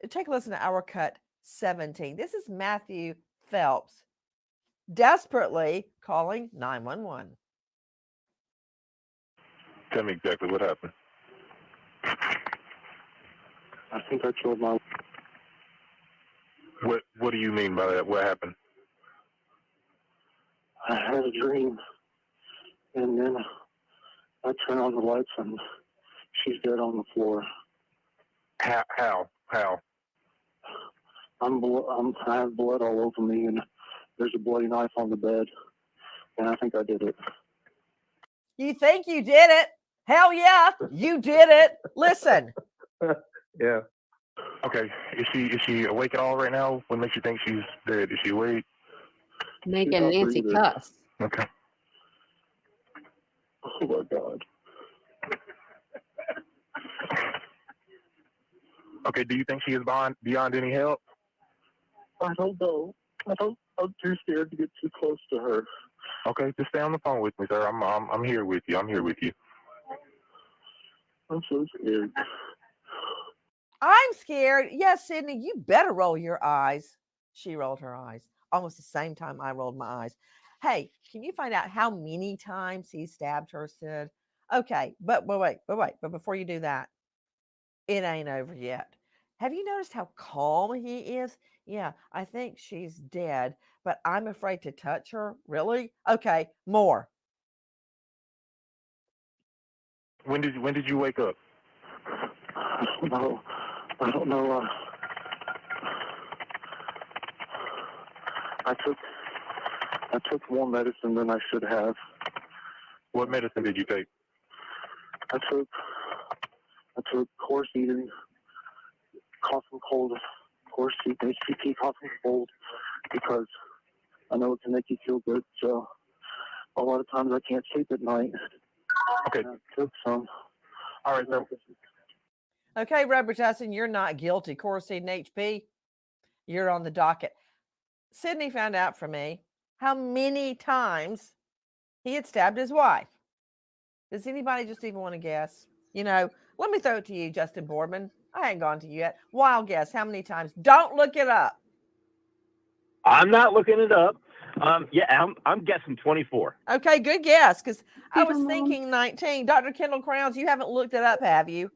Take a listen to our cut 17. This is Matthew Phelps desperately calling 911. Tell me exactly what happened. I think I killed my. What do you mean by that? What happened? I had a dream, and then I turn on the lights, and she's dead on the floor. How? I have blood all over me, and there's a bloody knife on the bed, and I think I did it. You think you did it? Hell yeah, you did it. Listen. Yeah. Okay. Is she awake at all right now? What makes you think she's dead? Is she awake? Making not Nancy breathing. cuss. Okay. Oh my God. Okay. Do you think she is beyond any help? I don't know. I'm too scared to get too close to her. Okay, just stay on the phone with me, sir. I'm here with you. I'm so scared. I'm scared. Yes, Sydney, you better roll your eyes. She rolled her eyes almost the same time I rolled my eyes. Hey, can you find out how many times he stabbed her, Sid? Okay, but wait. But before you do that, it ain't over yet. Have you noticed how calm he is? Yeah, I think she's dead, but I'm afraid to touch her. Really? Okay, more. When did you wake up? I don't know. I took more medicine than I should have. What medicine did you take? I took Corseed, cough and cold, Corseed, HCP, cough and cold, because I know it can make you feel good. So a lot of times I can't sleep at night. Okay. I took some. All right, sir. Okay, Robitussin, you're not guilty. Corseed and HP, you're on the docket. Sydney found out from me how many times he had stabbed his wife. Does anybody just even want to guess? You know, let me throw it to you, Justin Boardman. I ain't gone to you yet. Wild guess. How many times? Don't look it up. I'm not looking it up. Yeah, I'm guessing 24. Okay, good guess, because I was thinking 19. Dr. Kendall Crowns, you haven't looked it up, have you?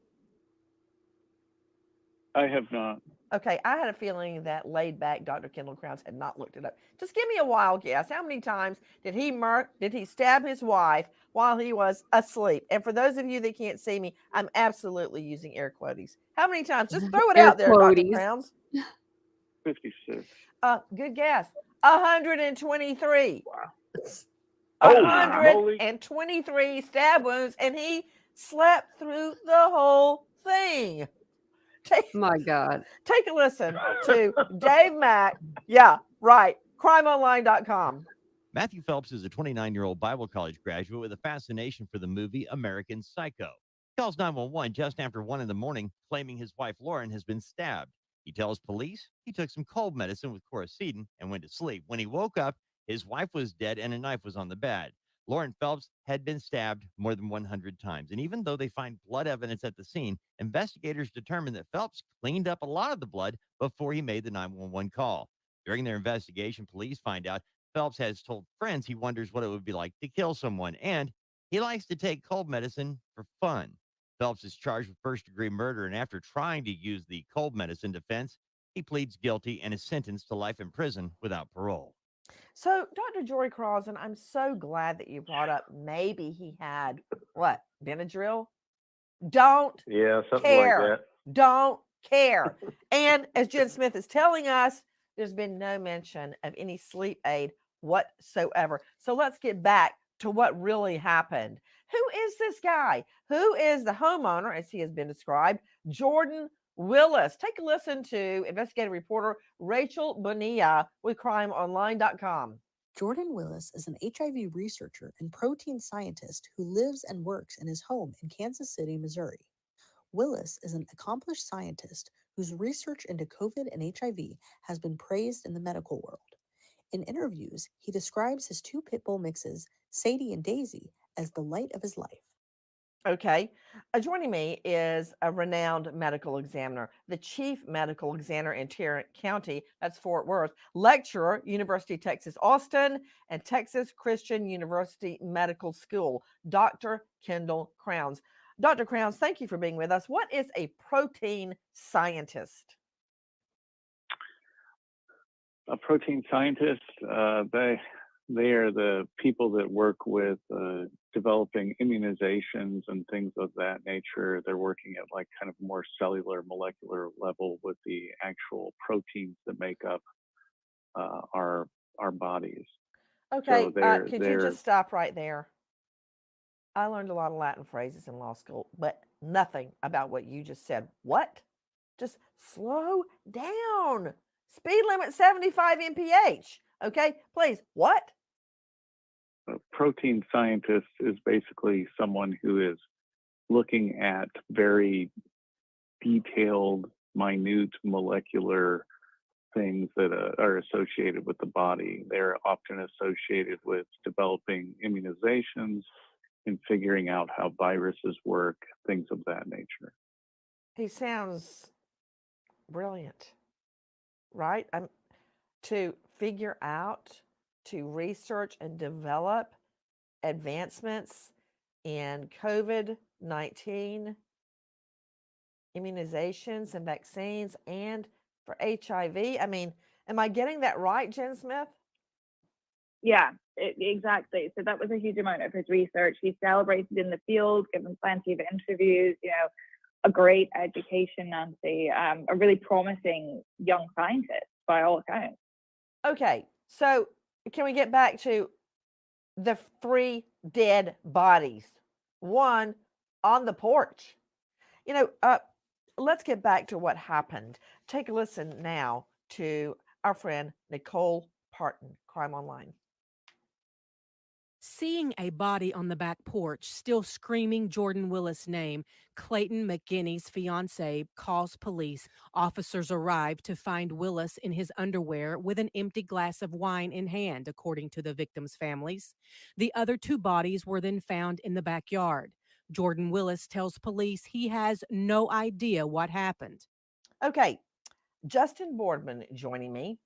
I have not. Okay, I had a feeling that laid back Dr. Kendall Crowns had not looked it up. Just give me a wild guess. How many times did he stab his wife while he was asleep? And for those of you that can't see me, I'm absolutely using air quotes. How many times? Just throw it Air out there, Dr. quotes. Crowns. 56. Good guess. 123. Wow. Holy moly. 123 stab wounds, and he slept through the whole thing. My God. Take a listen to Dave Mack. Yeah, right. CrimeOnline.com. Matthew Phelps is a 29-year-old Bible college graduate with a fascination for the movie American Psycho. He calls 911 just after 1 a.m, claiming his wife Lauren has been stabbed. He tells police he took some cold medicine with Coricidin and went to sleep. When he woke up, his wife was dead and a knife was on the bed. Lauren Phelps had been stabbed more than 100 times. And even though they find blood evidence at the scene, investigators determined that Phelps cleaned up a lot of the blood before he made the 911 call. During their investigation, police find out Phelps has told friends he wonders what it would be like to kill someone, and he likes to take cold medicine for fun. Phelps is charged with first-degree murder, and after trying to use the cold medicine defense, he pleads guilty and is sentenced to life in prison without parole. So, Dr. Jory Crossan, I'm so glad that you brought up maybe he had, what, Benadryl? Don't something care. like that. Don't care. And as Jen Smith is telling us, there's been no mention of any sleep aid whatsoever. So let's get back to what really happened. Who is this guy? Who is the homeowner, as he has been described? Jordan Willis. Take a listen to investigative reporter Rachel Bonilla with CrimeOnline.com. Jordan Willis is an HIV researcher and protein scientist who lives and works in his home in Kansas City, Missouri. Willis is an accomplished scientist whose research into COVID and HIV has been praised in the medical world. In interviews, he describes his 2 pit bull mixes, Sadie and Daisy, as the light of his life. Okay. Joining me is a renowned medical examiner, the chief medical examiner in Tarrant County, that's Fort Worth, lecturer, University of Texas, Austin, and Texas Christian University Medical School, Dr. Kendall Crowns. Dr. Crowns, thank you for being with us. What is a protein scientist? A protein scientist, they are the people that work with developing immunizations and things of that nature. They're working at like kind of more cellular, molecular level with the actual proteins that make up our bodies. Okay, So could you just stop right there? I learned a lot of Latin phrases in law school, but nothing about what you just said. What? Just slow down. Speed limit 75 mph. Okay, please. What? A protein scientist is basically someone who is looking at very detailed, minute molecular things that are associated with the body. They're often associated with developing immunizations and figuring out how viruses work, things of that nature. He sounds brilliant, right? To figure out, to research and develop advancements in COVID-19 immunizations and vaccines and for HIV. I mean, am I getting that right, Jen Smith? Yeah, exactly. So that was a huge amount of his research. He's celebrated in the field, given plenty of interviews, a great education, Nancy, a really promising young scientist by all accounts. Okay, so can we get back to the 3 dead bodies? 1 on the porch. Let's get back to what happened. Take a listen now to our friend Nicole Parton, Crime Online. Seeing a body on the back porch still screaming Jordan Willis' name, Clayton McGeeney's fiancée calls police. Officers arrive to find Willis in his underwear with an empty glass of wine in hand, according to the victims' families. The other 2 bodies were then found in the backyard. Jordan Willis tells police he has no idea what happened. Okay, Justin Boardman joining me,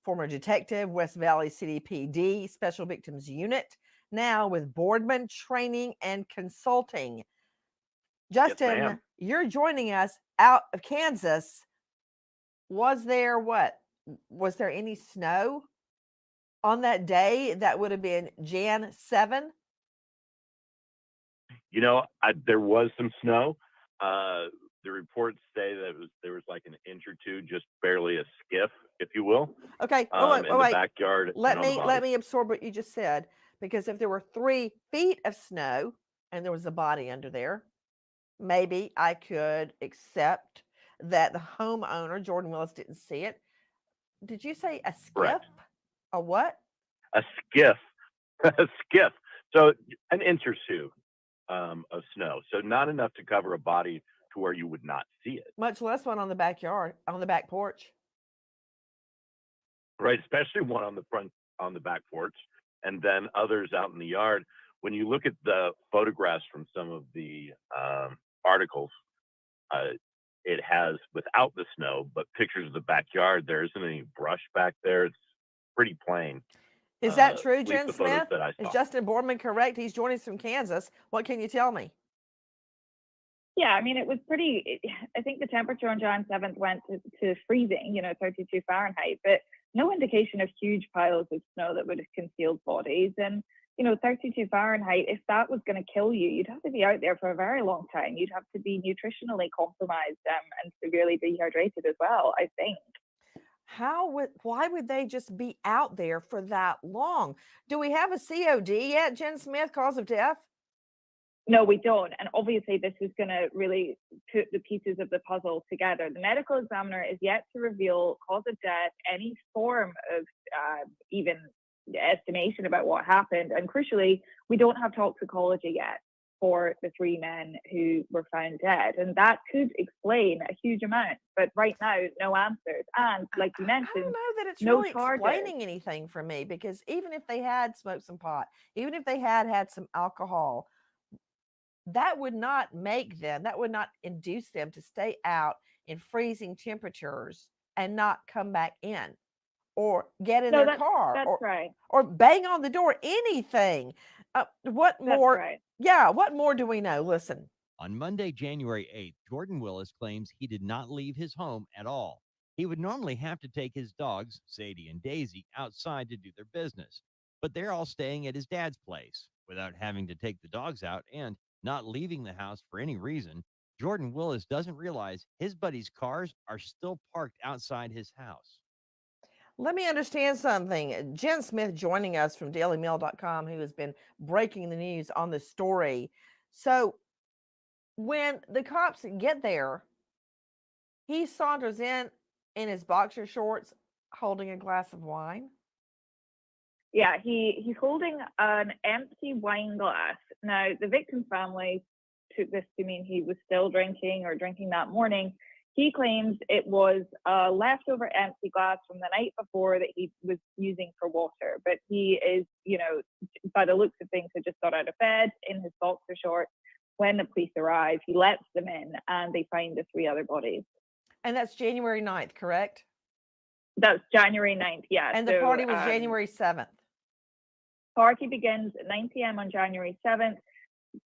former detective, West Valley City PD, Special Victims Unit, now with Boardman Training and Consulting. Justin, Yes, you're joining us out of Kansas. Was there any snow on that day? That would have been Jan 7. There was some snow. The reports say that there was like an inch or two, just barely a skiff, if you will. Okay, in the backyard. Let and on the body. me absorb what you just said, because if there were 3 feet of snow and there was a body under there, maybe I could accept that the homeowner, Jordan Willis, didn't see it. Did you say a skiff? Correct. A what? A skiff. A skiff. So an inch or two of snow. So not enough to cover a body to where you would not see it. Much less one on the backyard, on the back porch. Right, especially one on the back porch, and then others out in the yard. When you look at the photographs from some of the articles, it has, without the snow, but pictures of the backyard. There isn't any brush back there. It's pretty plain. Is that true, at least Jen the photos Smith? that I Is saw. Justin Boardman correct? He's joining us from Kansas. What can you tell me? Yeah, I mean, it was pretty, I think the temperature on Jan 7th went to freezing, 32 Fahrenheit, but no indication of huge piles of snow that would have concealed bodies. And, 32 Fahrenheit, if that was going to kill you, you'd have to be out there for a very long time. You'd have to be nutritionally compromised and severely dehydrated as well, I think. Why would they just be out there for that long? Do we have a COD yet, Jen Smith, cause of death? No, we don't. And obviously, this is going to really put the pieces of the puzzle together. The medical examiner is yet to reveal cause of death, any form of even estimation about what happened. And crucially, we don't have toxicology yet for the 3 men who were found dead. And that could explain a huge amount. But right now, no answers. And like you mentioned, I don't know that it's no really charges. explaining anything for me, because even if they had smoked some pot, even if they had some alcohol, that would not induce them to stay out in freezing temperatures and not come back in or get in their car or bang on the door, anything. What more? Right. Yeah, what more do we know? Listen. On Monday, January 8th, Jordan Willis claims he did not leave his home at all. He would normally have to take his dogs, Sadie and Daisy, outside to do their business, but they're all staying at his dad's place. Without having to take the dogs out and not leaving the house for any reason, Jordan Willis doesn't realize his buddy's cars are still parked outside his house. Let me understand something. Jen Smith joining us from dailymail.com, who has been breaking the news on this story. So when the cops get there, he saunters in his boxer shorts holding a glass of wine. Yeah, he's holding an empty wine glass. Now, the victim's family took this to mean he was still drinking or drinking that morning. He claims it was a leftover empty glass from the night before that he was using for water. But he is, by the looks of things, had just got out of bed in his boxer shorts. When the police arrive, he lets them in and they find the 3 other bodies. And that's January 9th, correct? That's January 9th, yeah. And the party was January 7th. Party begins at 9 p.m. on January 7th.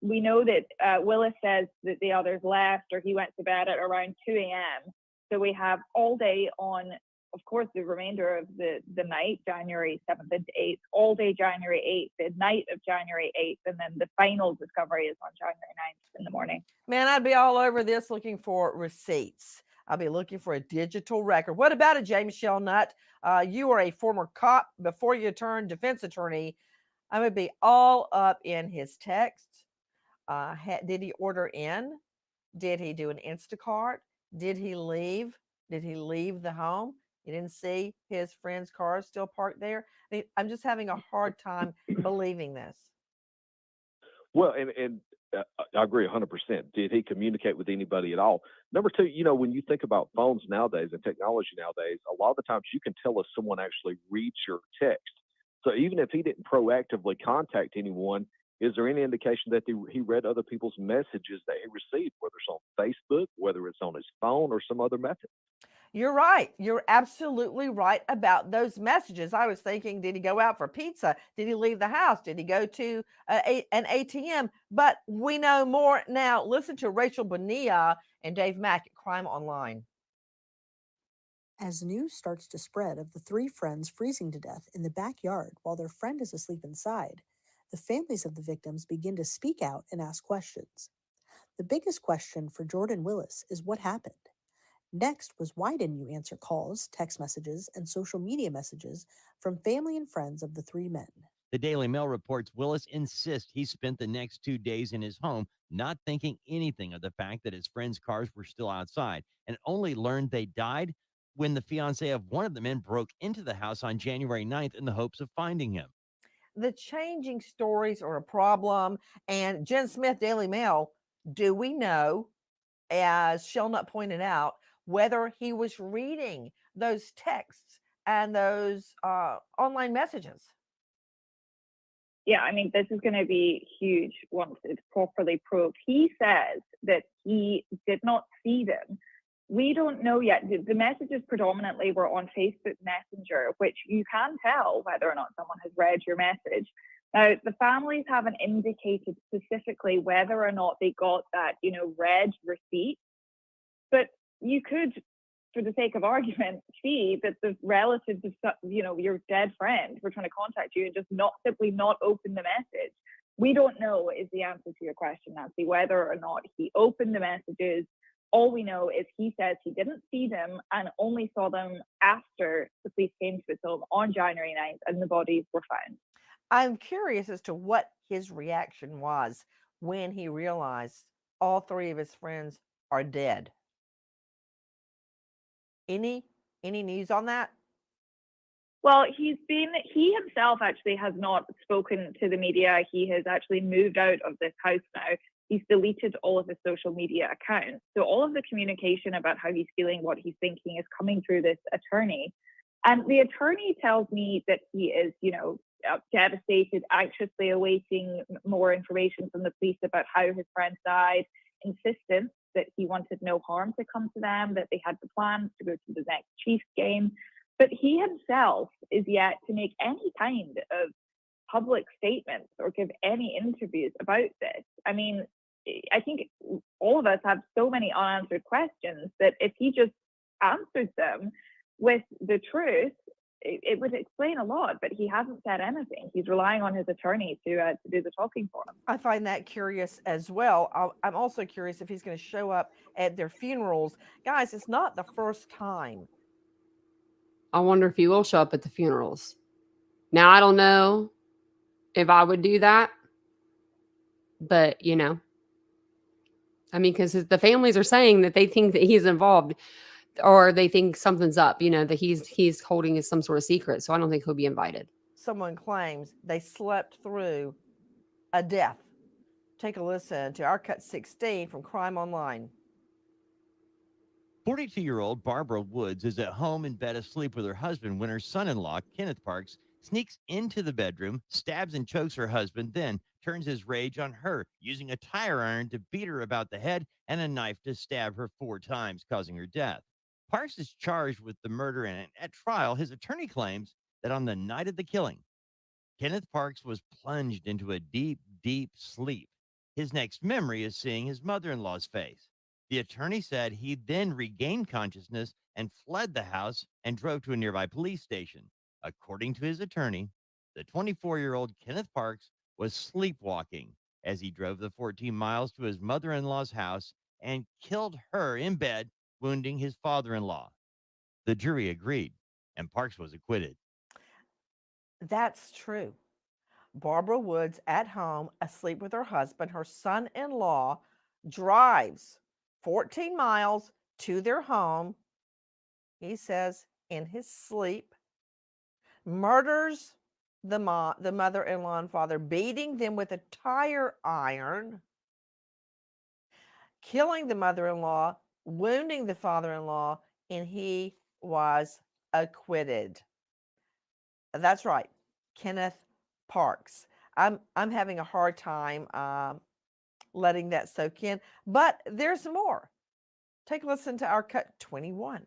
We know that Willis says that the others left or he went to bed at around 2 a.m. So we have all day on, of course, the remainder of the night, January 7th and 8th, all day January 8th, the night of January 8th, and then the final discovery is on January 9th in the morning. Man, I'd be all over this looking for receipts. I'll be looking for a digital record. What about it, J. Michelle Nutt? You are a former cop before you turned defense attorney. I would be all up in his texts. Did he order in? Did he do an Instacart? Did he leave? Did he leave the home? You didn't see his friend's car still parked there? I'm just having a hard time believing this. Well, and I agree 100%. Did he communicate with anybody at all? Number 2, when you think about phones nowadays and technology nowadays, a lot of the times you can tell if someone actually reads your text. So even if he didn't proactively contact anyone, is there any indication that he read other people's messages that he received, whether it's on Facebook, whether it's on his phone or some other method? You're right. You're absolutely right about those messages. I was thinking, did he go out for pizza? Did he leave the house? Did he go to an ATM? But we know more now. Listen to Rachel Bonilla and Dave Mack at Crime Online. As news starts to spread of the three friends freezing to death in the backyard while their friend is asleep inside, the families of the victims begin to speak out and ask questions. The biggest question for Jordan Willis is what happened. Next was why didn't you answer calls, text messages, and social media messages from family and friends of the three men? The Daily Mail reports Willis insists he spent the next 2 days in his home, not thinking anything of the fact that his friends' cars were still outside, and only learned they died when the fiancée of one of the men broke into the house on January 9th in the hopes of finding him. The changing stories are a problem. And Jen Smith, Daily Mail, do we know, as Shelnut pointed out, whether he was reading those texts and those online messages? Yeah, I mean, this is going to be huge once it's properly probed. He says that he did not see them. We don't know yet. The messages predominantly were on Facebook Messenger, which you can tell whether or not someone has read your message. Now, the families haven't indicated specifically whether or not they got that, read receipt, but you could, for the sake of argument, see that the relatives of, your dead friend were trying to contact you and just simply not open the message. We don't know is the answer to your question, Nancy, whether or not he opened the messages. All we know is he says he didn't see them and only saw them after the police came to his home on January 9th and the bodies were found. I'm curious as to what his reaction was when he realized all three of his friends are dead. Any news on that? Well, he himself actually has not spoken to the media. He has actually moved out of this house now. He's deleted all of his social media accounts. So all of the communication about how he's feeling, what he's thinking is coming through this attorney. And the attorney tells me that he is, devastated, anxiously awaiting more information from the police about how his friend died, insistent that he wanted no harm to come to them, that they had the plans to go to the next Chiefs game. But he himself is yet to make any kind of public statements or give any interviews about this. I mean, I think all of us have so many unanswered questions that if he just answered them with the truth, it would explain a lot, but he hasn't said anything. He's relying on his attorney to do the talking for him. I find that curious as well. I'm also curious if he's going to show up at their funerals. Guys, it's not the first time. I wonder if he will show up at the funerals. Now, I don't know if I would do that, but, I mean, because the families are saying that they think that he's involved or they think something's up, that he's holding some sort of secret. So I don't think he'll be invited. Someone claims they slept through a death. Take a listen to our Cut 16 from Crime Online. 42-year-old Barbara Woods is at home in bed asleep with her husband when her son-in-law, Kenneth Parks, sneaks into the bedroom, stabs and chokes her husband, then turns his rage on her, using a tire iron to beat her about the head and a knife to stab her 4 times, causing her death. Parks is charged with the murder, and at trial, his attorney claims that on the night of the killing, Kenneth Parks was plunged into a deep, deep sleep. His next memory is seeing his mother-in-law's face. The attorney said he then regained consciousness and fled the house and drove to a nearby police station. According to his attorney, the 24-year-old Kenneth Parks was sleepwalking as he drove the 14 miles to his mother-in-law's house and killed her in bed, wounding his father-in-law. The jury agreed, and Parks was acquitted. That's true. Barbara Woods at home, asleep with her husband. Her son-in-law drives 14 miles to their home, he says, in his sleep, murders the mother-in-law and father, beating them with a tire iron, killing the mother-in-law, wounding the father-in-law, and he was acquitted. That's right, Kenneth Parks. I'm having a hard time letting that soak in, but there's more. Take a listen to our Cut 21.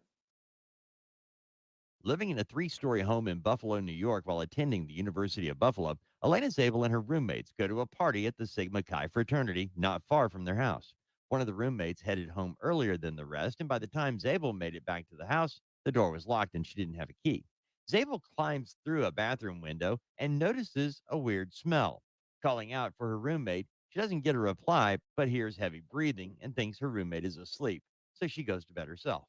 Living in a 3-story home in Buffalo, New York, while attending the University of Buffalo, Elena Zabel and her roommates go to a party at the Sigma Chi fraternity not far from their house. One of the roommates headed home earlier than the rest, and by the time Zabel made it back to the house, The door was locked and she didn't have a key. Zabel climbs through a bathroom window and notices a weird smell. Calling out for her roommate, she doesn't get a reply, but hears heavy breathing and thinks her roommate is asleep, so she goes to bed herself.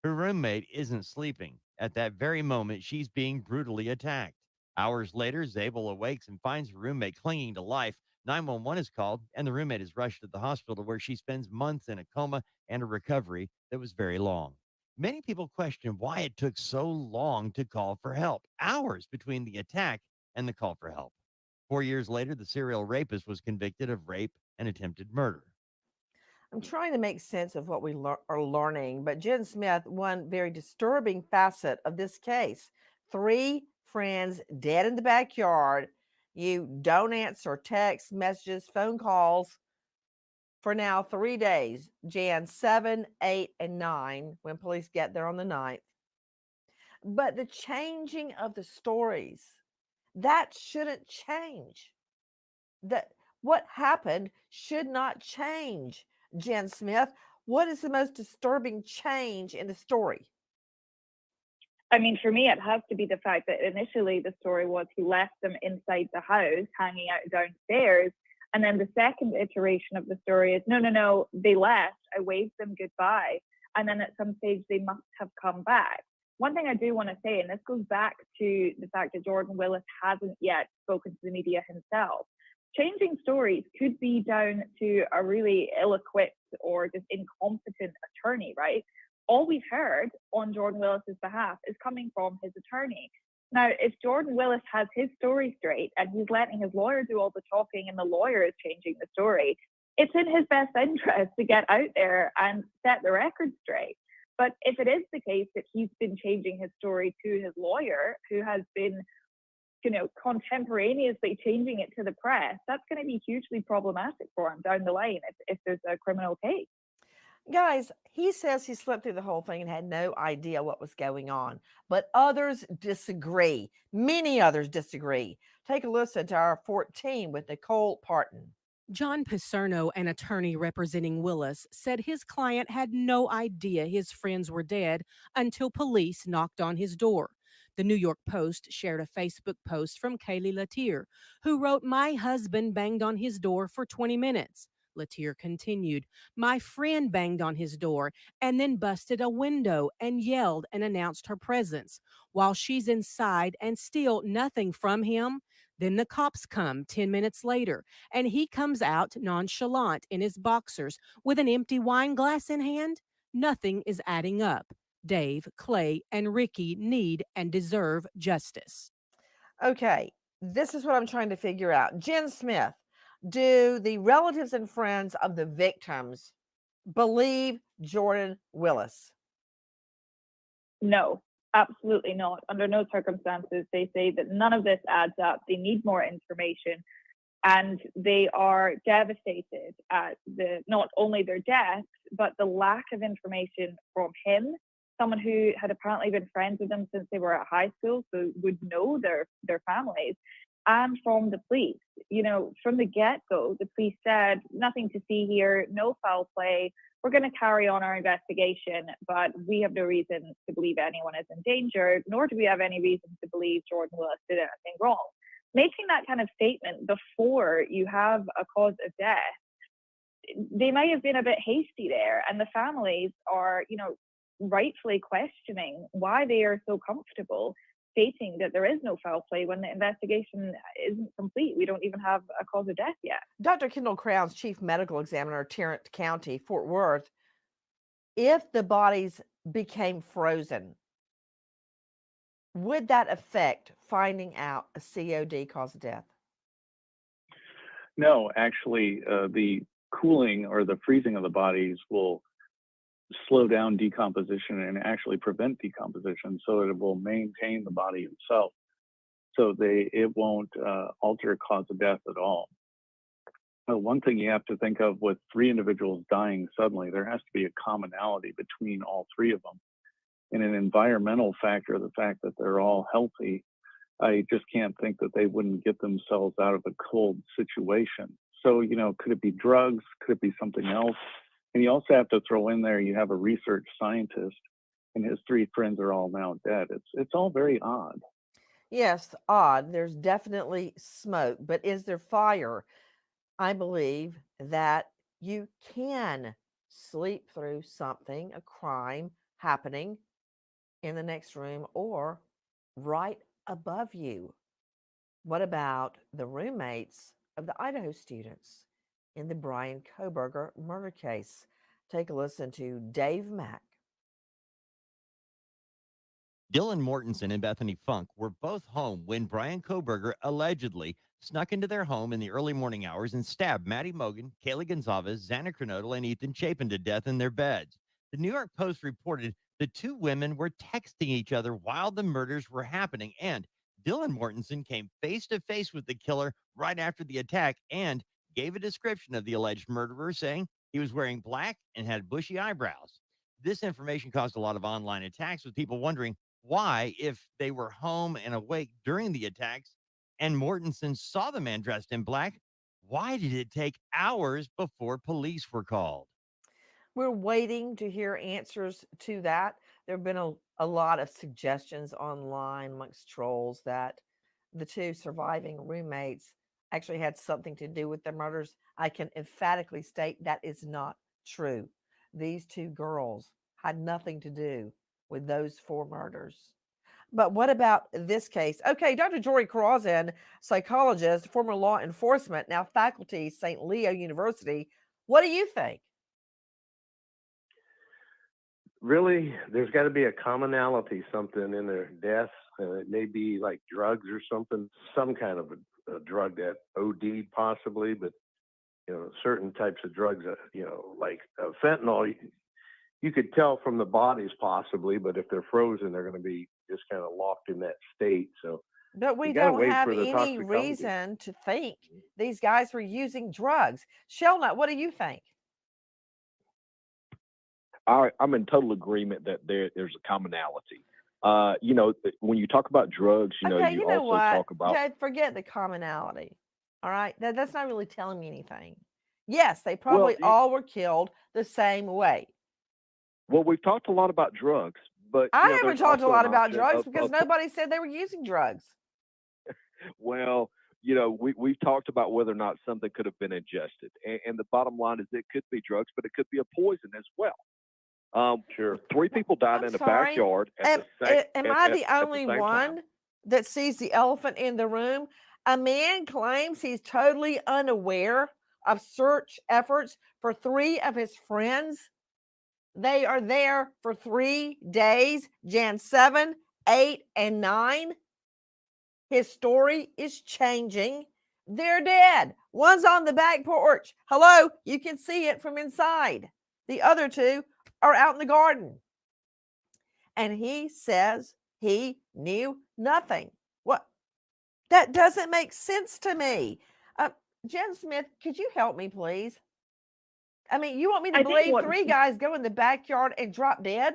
Her roommate isn't sleeping. At that very moment, she's being brutally attacked. Hours later, Zabel awakes and finds her roommate clinging to life. 911 is called, and the roommate is rushed to the hospital where she spends months in a coma and a recovery that was very long. Many people question why it took so long to call for help, hours between the attack and the call for help. 4 years later, the serial rapist was convicted of rape and attempted murder. I'm trying to make sense of what we are learning, but Jen Smith, one very disturbing facet of this case: 3 friends dead in the backyard. You don't answer text messages, phone calls for now 3 days, Jan 7, 8, and 9, when police get there on the 9th. But the changing of the stories, that shouldn't change. That what happened should not change. Jen Smith, what is the most disturbing change in the story? I mean, for me, it has to be the fact that initially the story was he left them inside the house, hanging out downstairs. And then the second iteration of the story is, no, they left. I waved them goodbye. And then at some stage, they must have come back. One thing I do want to say, and this goes back to the fact that Jordan Willis hasn't yet spoken to the media himself. Changing stories could be down to a really ill-equipped or just incompetent attorney, right? All we've heard on Jordan Willis's behalf is coming from his attorney. Now, if Jordan Willis has his story straight and he's letting his lawyer do all the talking and the lawyer is changing the story, it's in his best interest to get out there and set the record straight. But if it is the case that he's been changing his story to his lawyer, who has been, contemporaneously changing it to the press, that's going to be hugely problematic for him down the line if there's a criminal case. Guys, he says he slept through the whole thing and had no idea what was going on, but others disagree. Many others disagree. Take a listen to our 14 with Nicole Parton. John Picerno, an attorney representing Willis, said his client had no idea his friends were dead until police knocked on his door. The New York Post shared a Facebook post from Kaylee Latier, who wrote, "My husband banged on his door for 20 minutes. Latier continued, "My friend banged on his door and then busted a window and yelled and announced her presence. While she's inside and still nothing from him, then the cops come 10 minutes later and he comes out nonchalant in his boxers with an empty wine glass in hand. Nothing is adding up. Dave, Clay, and Ricky need and deserve justice." Okay, this is what I'm trying to figure out. Jen Smith, do the relatives and friends of the victims believe Jordan Willis? No, absolutely not. Under no circumstances. They say that none of this adds up. They need more information. And they are devastated at not only their death, but the lack of information from him, someone who had apparently been friends with them since they were at high school, so would know their families, and from the police. From the get-go, the police said, nothing to see here, no foul play. We're going to carry on our investigation, but we have no reason to believe anyone is in danger, nor do we have any reason to believe Jordan Willis did anything wrong. Making that kind of statement before you have a cause of death, they might have been a bit hasty there, and the families are, rightfully questioning why they are so comfortable stating that there is no foul play when the investigation isn't complete. We don't even have a cause of death yet. Dr. Kendall Crowns, Chief Medical Examiner, Tarrant County, Fort Worth, if the bodies became frozen, would that affect finding out a COD cause of death? No, actually, the cooling or the freezing of the bodies will slow down decomposition and actually prevent decomposition, so that it will maintain the body itself. So it won't alter cause of death at all. One thing you have to think of with 3 individuals dying suddenly, there has to be a commonality between all 3 of them. And an environmental factor, the fact that they're all healthy, I just can't think that they wouldn't get themselves out of a cold situation. So, could it be drugs? Could it be something else? And you also have to throw in there, you have a research scientist, and his three friends are all now dead. It's all very odd. Yes, odd. There's definitely smoke, but is there fire? I believe that you can sleep through something, a crime happening in the next room or right above you. What about the roommates of the Idaho students in the Brian Koberger murder case? Take a listen to Dave Mack. Dylan Mortensen and Bethany Funk were both home when Brian Koberger allegedly snuck into their home in the early morning hours and stabbed Maddie Mogan, Kaylee Gonzalez, Xana Kernodle, and Ethan Chapin to death in their beds. The New York Post reported the two women were texting each other while the murders were happening, and Dylan Mortensen came face to face with the killer right after the attack and gave a description of the alleged murderer, saying he was wearing black and had bushy eyebrows. This information caused a lot of online attacks, with people wondering why, if they were home and awake during the attacks and Mortensen saw the man dressed in black, why did it take hours before police were called? We're waiting to hear answers to that. There have been a lot of suggestions online amongst trolls that the two surviving roommates actually had something to do with the murders. I can emphatically state that is not true. These two girls had nothing to do with those four murders. But what about this case? Okay, Dr. Jory Crozan, psychologist, former law enforcement, now faculty, St. Leo University. What do you think? Really, there's got to be a commonality, something in their deaths. It may be like drugs or something, some kind of a drug that OD'd possibly, but certain types of drugs, like fentanyl, you could tell from the bodies possibly, but if they're frozen, they're going to be just kind of locked in that state. So, but we don't have any reason to think these guys were using drugs. Shelnut, what do you think? I'm in total agreement that there's a commonality. When you talk about drugs, you also talk about. Okay, forget the commonality. All right, that's not really telling me anything. Yes, they probably all were killed the same way. Well, we've talked a lot about drugs, but I haven't talked a lot about drugs because nobody said they were using drugs. Well, we've talked about whether or not something could have been ingested, and the bottom line is it could be drugs, but it could be a poison as well. Sure. 3 people died in the backyard. Am I the only one that sees the elephant in the room? A man claims he's totally unaware of search efforts for 3 of his friends. They are there for 3 days, Jan 7, 8, and 9. His story is changing. They're dead. One's on the back porch. Hello, you can see it from inside. The other 2 are out in the garden. And he says he knew nothing. What? That doesn't make sense to me. Jen Smith, could you help me, please? I mean, you want me to believe 3 guys go in the backyard and drop dead?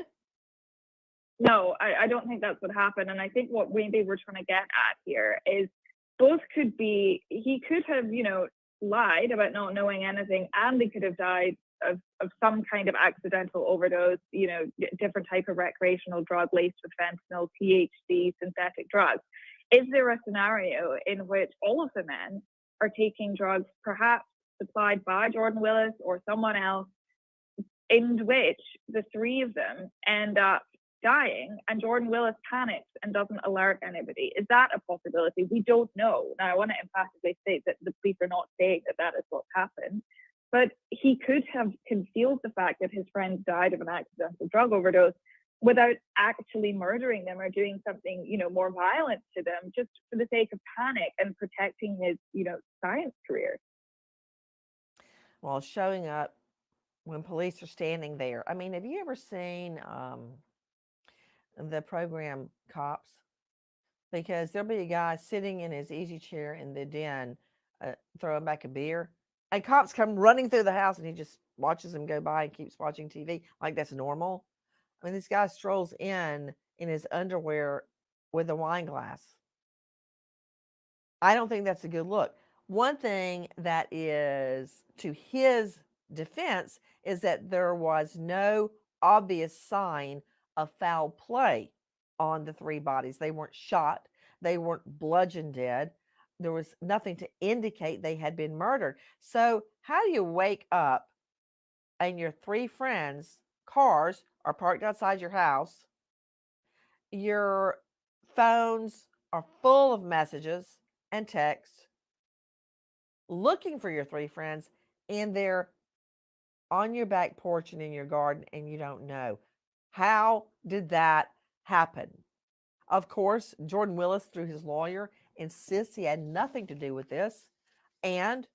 No, I don't think that's what happened. And I think what maybe we're trying to get at here is both could be, he could have, lied about not knowing anything, and they could have died of some kind of accidental overdose, different type of recreational drug laced with fentanyl, THC, synthetic drugs. Is there a scenario in which all of the men are taking drugs, perhaps supplied by Jordan Willis or someone else, in which the 3 of them end up dying and Jordan Willis panics and doesn't alert anybody? Is that a possibility? We don't know. Now, I want to emphatically state that the police are not saying that is what's happened. But he could have concealed the fact that his friend died of an accidental drug overdose without actually murdering them or doing something, more violent to them, just for the sake of panic and protecting his, science career. Well, showing up when police are standing there. I mean, have you ever seen the program Cops? Because there'll be a guy sitting in his easy chair in the den, throwing back a beer. And cops come running through the house and he just watches them go by and keeps watching TV like that's normal. I mean, this guy strolls in his underwear with a wine glass. I don't think that's a good look. One thing that is to his defense is that there was no obvious sign of foul play on the 3 bodies. They weren't shot, they weren't bludgeoned dead. There was nothing to indicate they had been murdered. So, how do you wake up and your 3 friends' cars are parked outside your house? Your phones are full of messages and texts looking for your 3 friends, and they're on your back porch and in your garden, and you don't know. How did that happen? Of course, Jordan Willis, through his lawyer, insists he had nothing to do with this. And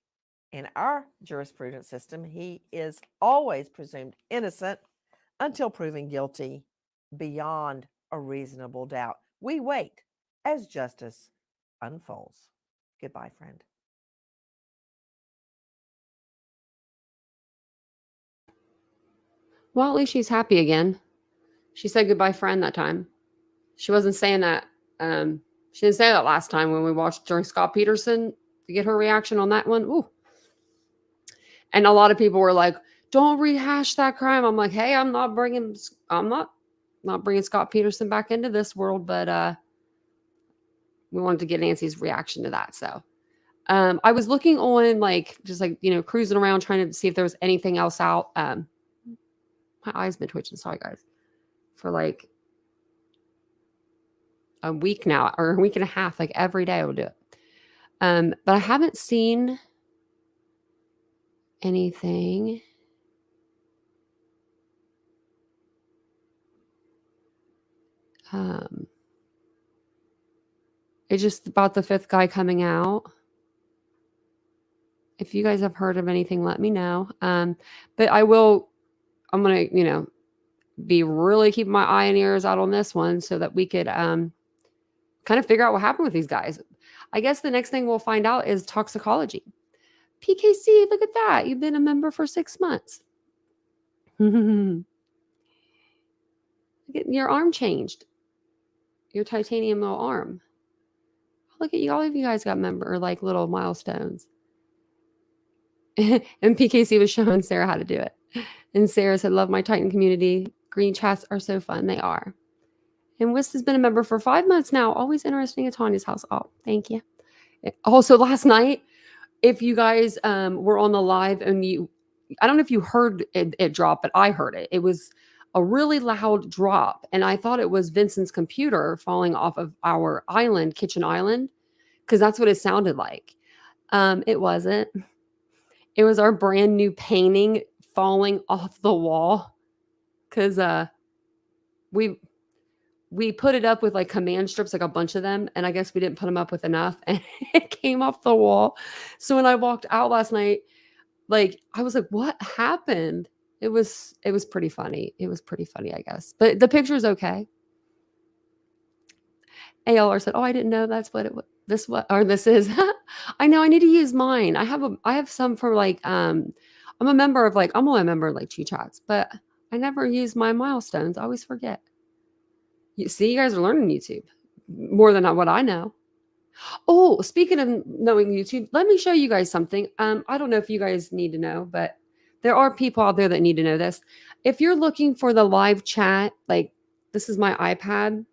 in our jurisprudence system, he is always presumed innocent until proven guilty beyond a reasonable doubt. We wait as justice unfolds. Goodbye, friend. Well, at least she's happy again. She said goodbye, friend, that time. She wasn't saying that. She didn't say that last time when we watched during Scott Peterson to get her reaction on that one. Ooh. And a lot of people were like, "Don't rehash that crime." I'm like, "Hey, I'm not bringing Scott Peterson back into this world," but we wanted to get Nancy's reaction to that. So I was looking on, like, just like, cruising around trying to see if there was anything else out. My eyes been twitching. Sorry, guys. For like a week now, or a week and a half, like every day I will do it. But I haven't seen anything. It's just about the 5th guy coming out. If you guys have heard of anything, let me know. But I'm going to, be really keeping my eye and ears out on this one so that we could kind of figure out what happened with these guys. I guess the next thing we'll find out is toxicology. PKC, look at that. You've been a member for 6 months. Your arm changed. Your titanium little arm. Look at you. All of you guys got like little milestones. And PKC was showing Sarah how to do it. And Sarah said, "Love my Titan community. Green chats are so fun." They are. And Wist has been a member for 5 months now. Always interesting at Tanya's house. Oh, thank you. Also, last night, if you guys were on the live and I don't know if you heard it drop, but I heard it. It was a really loud drop. And I thought it was Vincent's computer falling off of our kitchen island, because that's what it sounded like. It wasn't. It was our brand new painting falling off the wall, because we put it up with like command strips, like a bunch of them, and I guess we didn't put them up with enough, and it came off the wall. So when I walked out last night, like, I was like, "What happened?" It was pretty funny. It was pretty funny, I guess. But the picture's okay. ALR said, "Oh, I didn't know that's what it was. This is." I know I need to use mine. I have some for like I'm only a member of like 2 chats, but I never use my milestones. I always forget. You see, you guys are learning YouTube more than what I know. Oh, speaking of knowing YouTube, let me show you guys something. I don't know if you guys need to know, but there are people out there that need to know this. If you're looking for the live chat, like, this is my iPad.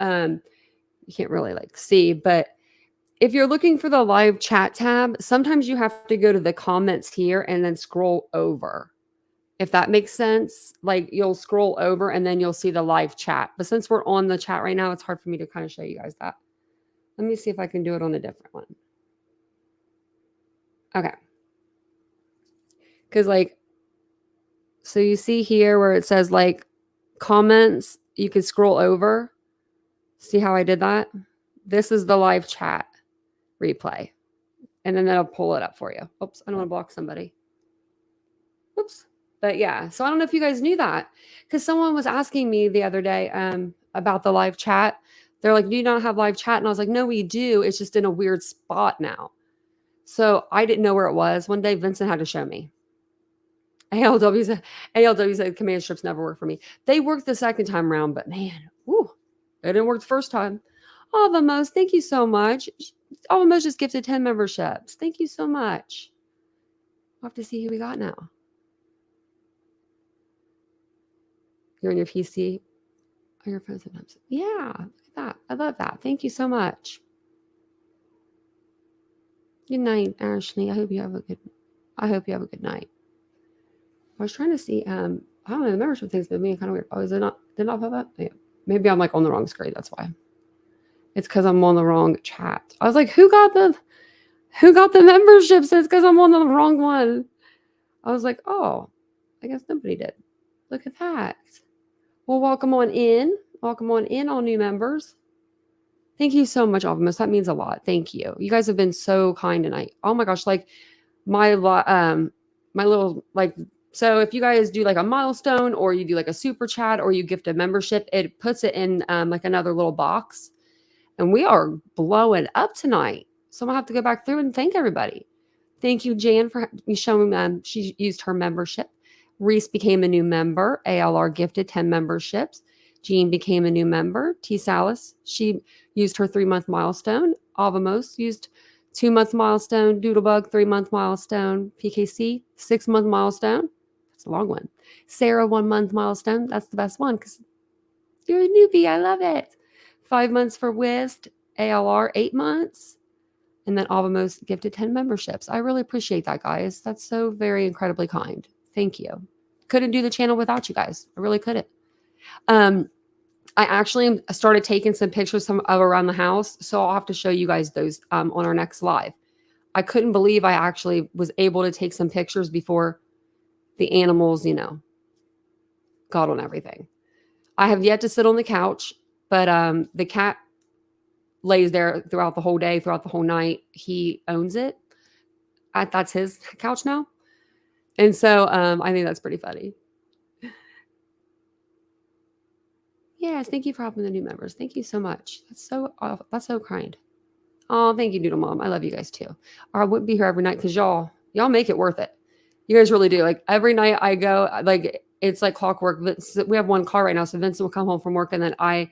You can't really like see, but if you're looking for the live chat tab, sometimes you have to go to the comments here and then scroll over. If that makes sense, like, you'll scroll over and then you'll see the live chat. But since we're on the chat right now, it's hard for me to kind of show you guys that. Let me see if I can do it on a different one. Okay. Because, like, so you see here where it says like comments, you can scroll over. See how I did that? This is the live chat replay. And then that'll pull it up for you. Oops, I don't want to block somebody. Oops. But yeah, so I don't know if you guys knew that, because someone was asking me the other day about the live chat. They're like, "Do you not have live chat?" And I was like, "No, we do. It's just in a weird spot now." So I didn't know where it was. One day, Vincent had to show me. ALW said command strips never work for me. They worked the second time around, but man, whoo, it didn't work the first time. Oh, Vamos, thank you so much. Oh, Vamos just gifted 10 memberships. Thank you so much. We'll have to see who we got now. You're on your PC. Are your friends sometimes? Yeah, look at that. I love that. Thank you so much. Good night, Ashley. I hope you have a good night. I was trying to see, I don't know, the membership thing's been being kind of weird. Oh, did not pop up? Yeah. Maybe I'm like on the wrong screen. That's why. It's because I'm on the wrong chat. I was like, who got the memberships? It's because I'm on the wrong one. I was like, oh, I guess nobody did. Look at that. Well, welcome on in. Welcome on in, all new members. Thank you so much, Alvamus. That means a lot. Thank you. You guys have been so kind tonight. Oh my gosh, like my little like, so if you guys do like a milestone or you do like a super chat or you gift a membership, it puts it in like another little box. And we are blowing up tonight. So I'm gonna have to go back through and thank everybody. Thank you, Jan, for showing she used her membership. Reese became a new member. ALR gifted 10 memberships. Jean became a new member. T. Salis, she used her 3-month milestone. Avamos used 2-month milestone. Doodlebug, 3-month milestone. PKC, 6-month milestone. That's a long one. Sarah, 1-month milestone. That's the best one because you're a newbie. I love it. 5 months for Wist. ALR, 8 months. And then Avamos gifted 10 memberships. I really appreciate that, guys. That's so very incredibly kind. Thank you. Couldn't do the channel without you guys. I really couldn't. I actually started taking some pictures of around the house, so I'll have to show you guys those on our next live. I couldn't believe I actually was able to take some pictures before the animals, got on everything. I have yet to sit on the couch, but the cat lays there throughout the whole day, throughout the whole night. He owns it. That's his couch now. And so I think that's pretty funny. Yes, thank you for helping the new members. Thank you so much. That's so kind. Oh, thank you, Doodle Mom. I love you guys too. Or I wouldn't be here every night because y'all make it worth it. You guys really do. Like every night I go, like it's like clockwork. We have one car right now, so Vincent will come home from work and then I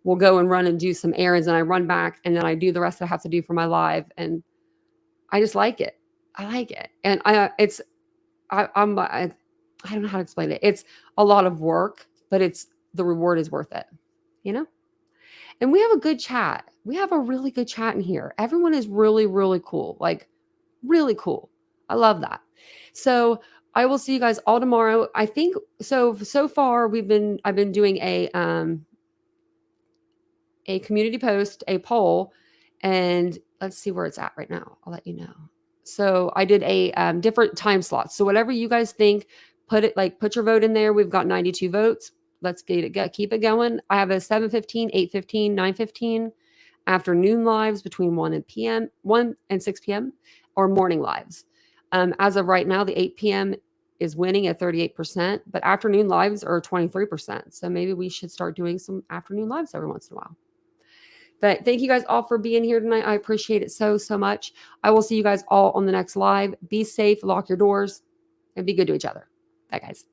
will go and run and do some errands and I run back and then I do the rest that I have to do for my live and I just like it. I like it. And I don't know how to explain it. It's a lot of work, but the reward is worth it, And we have a good chat. We have a really good chat in here. Everyone is really, really cool. Like really cool. I love that. So I will see you guys all tomorrow. I think so far I've been doing a community post, a poll, and let's see where it's at right now. I'll let you know. So I did a different time slots. So whatever you guys think, put your vote in there. We've got 92 votes. Let's keep it going. I have a 7:15, 8:15, 9:15, afternoon lives between 1 and 6 p.m. or morning lives. As of right now, the 8 p.m. is winning at 38%, but afternoon lives are 23%. So maybe we should start doing some afternoon lives every once in a while. But thank you guys all for being here tonight. I appreciate it so, so much. I will see you guys all on the next live. Be safe, lock your doors, and be good to each other. Bye, guys.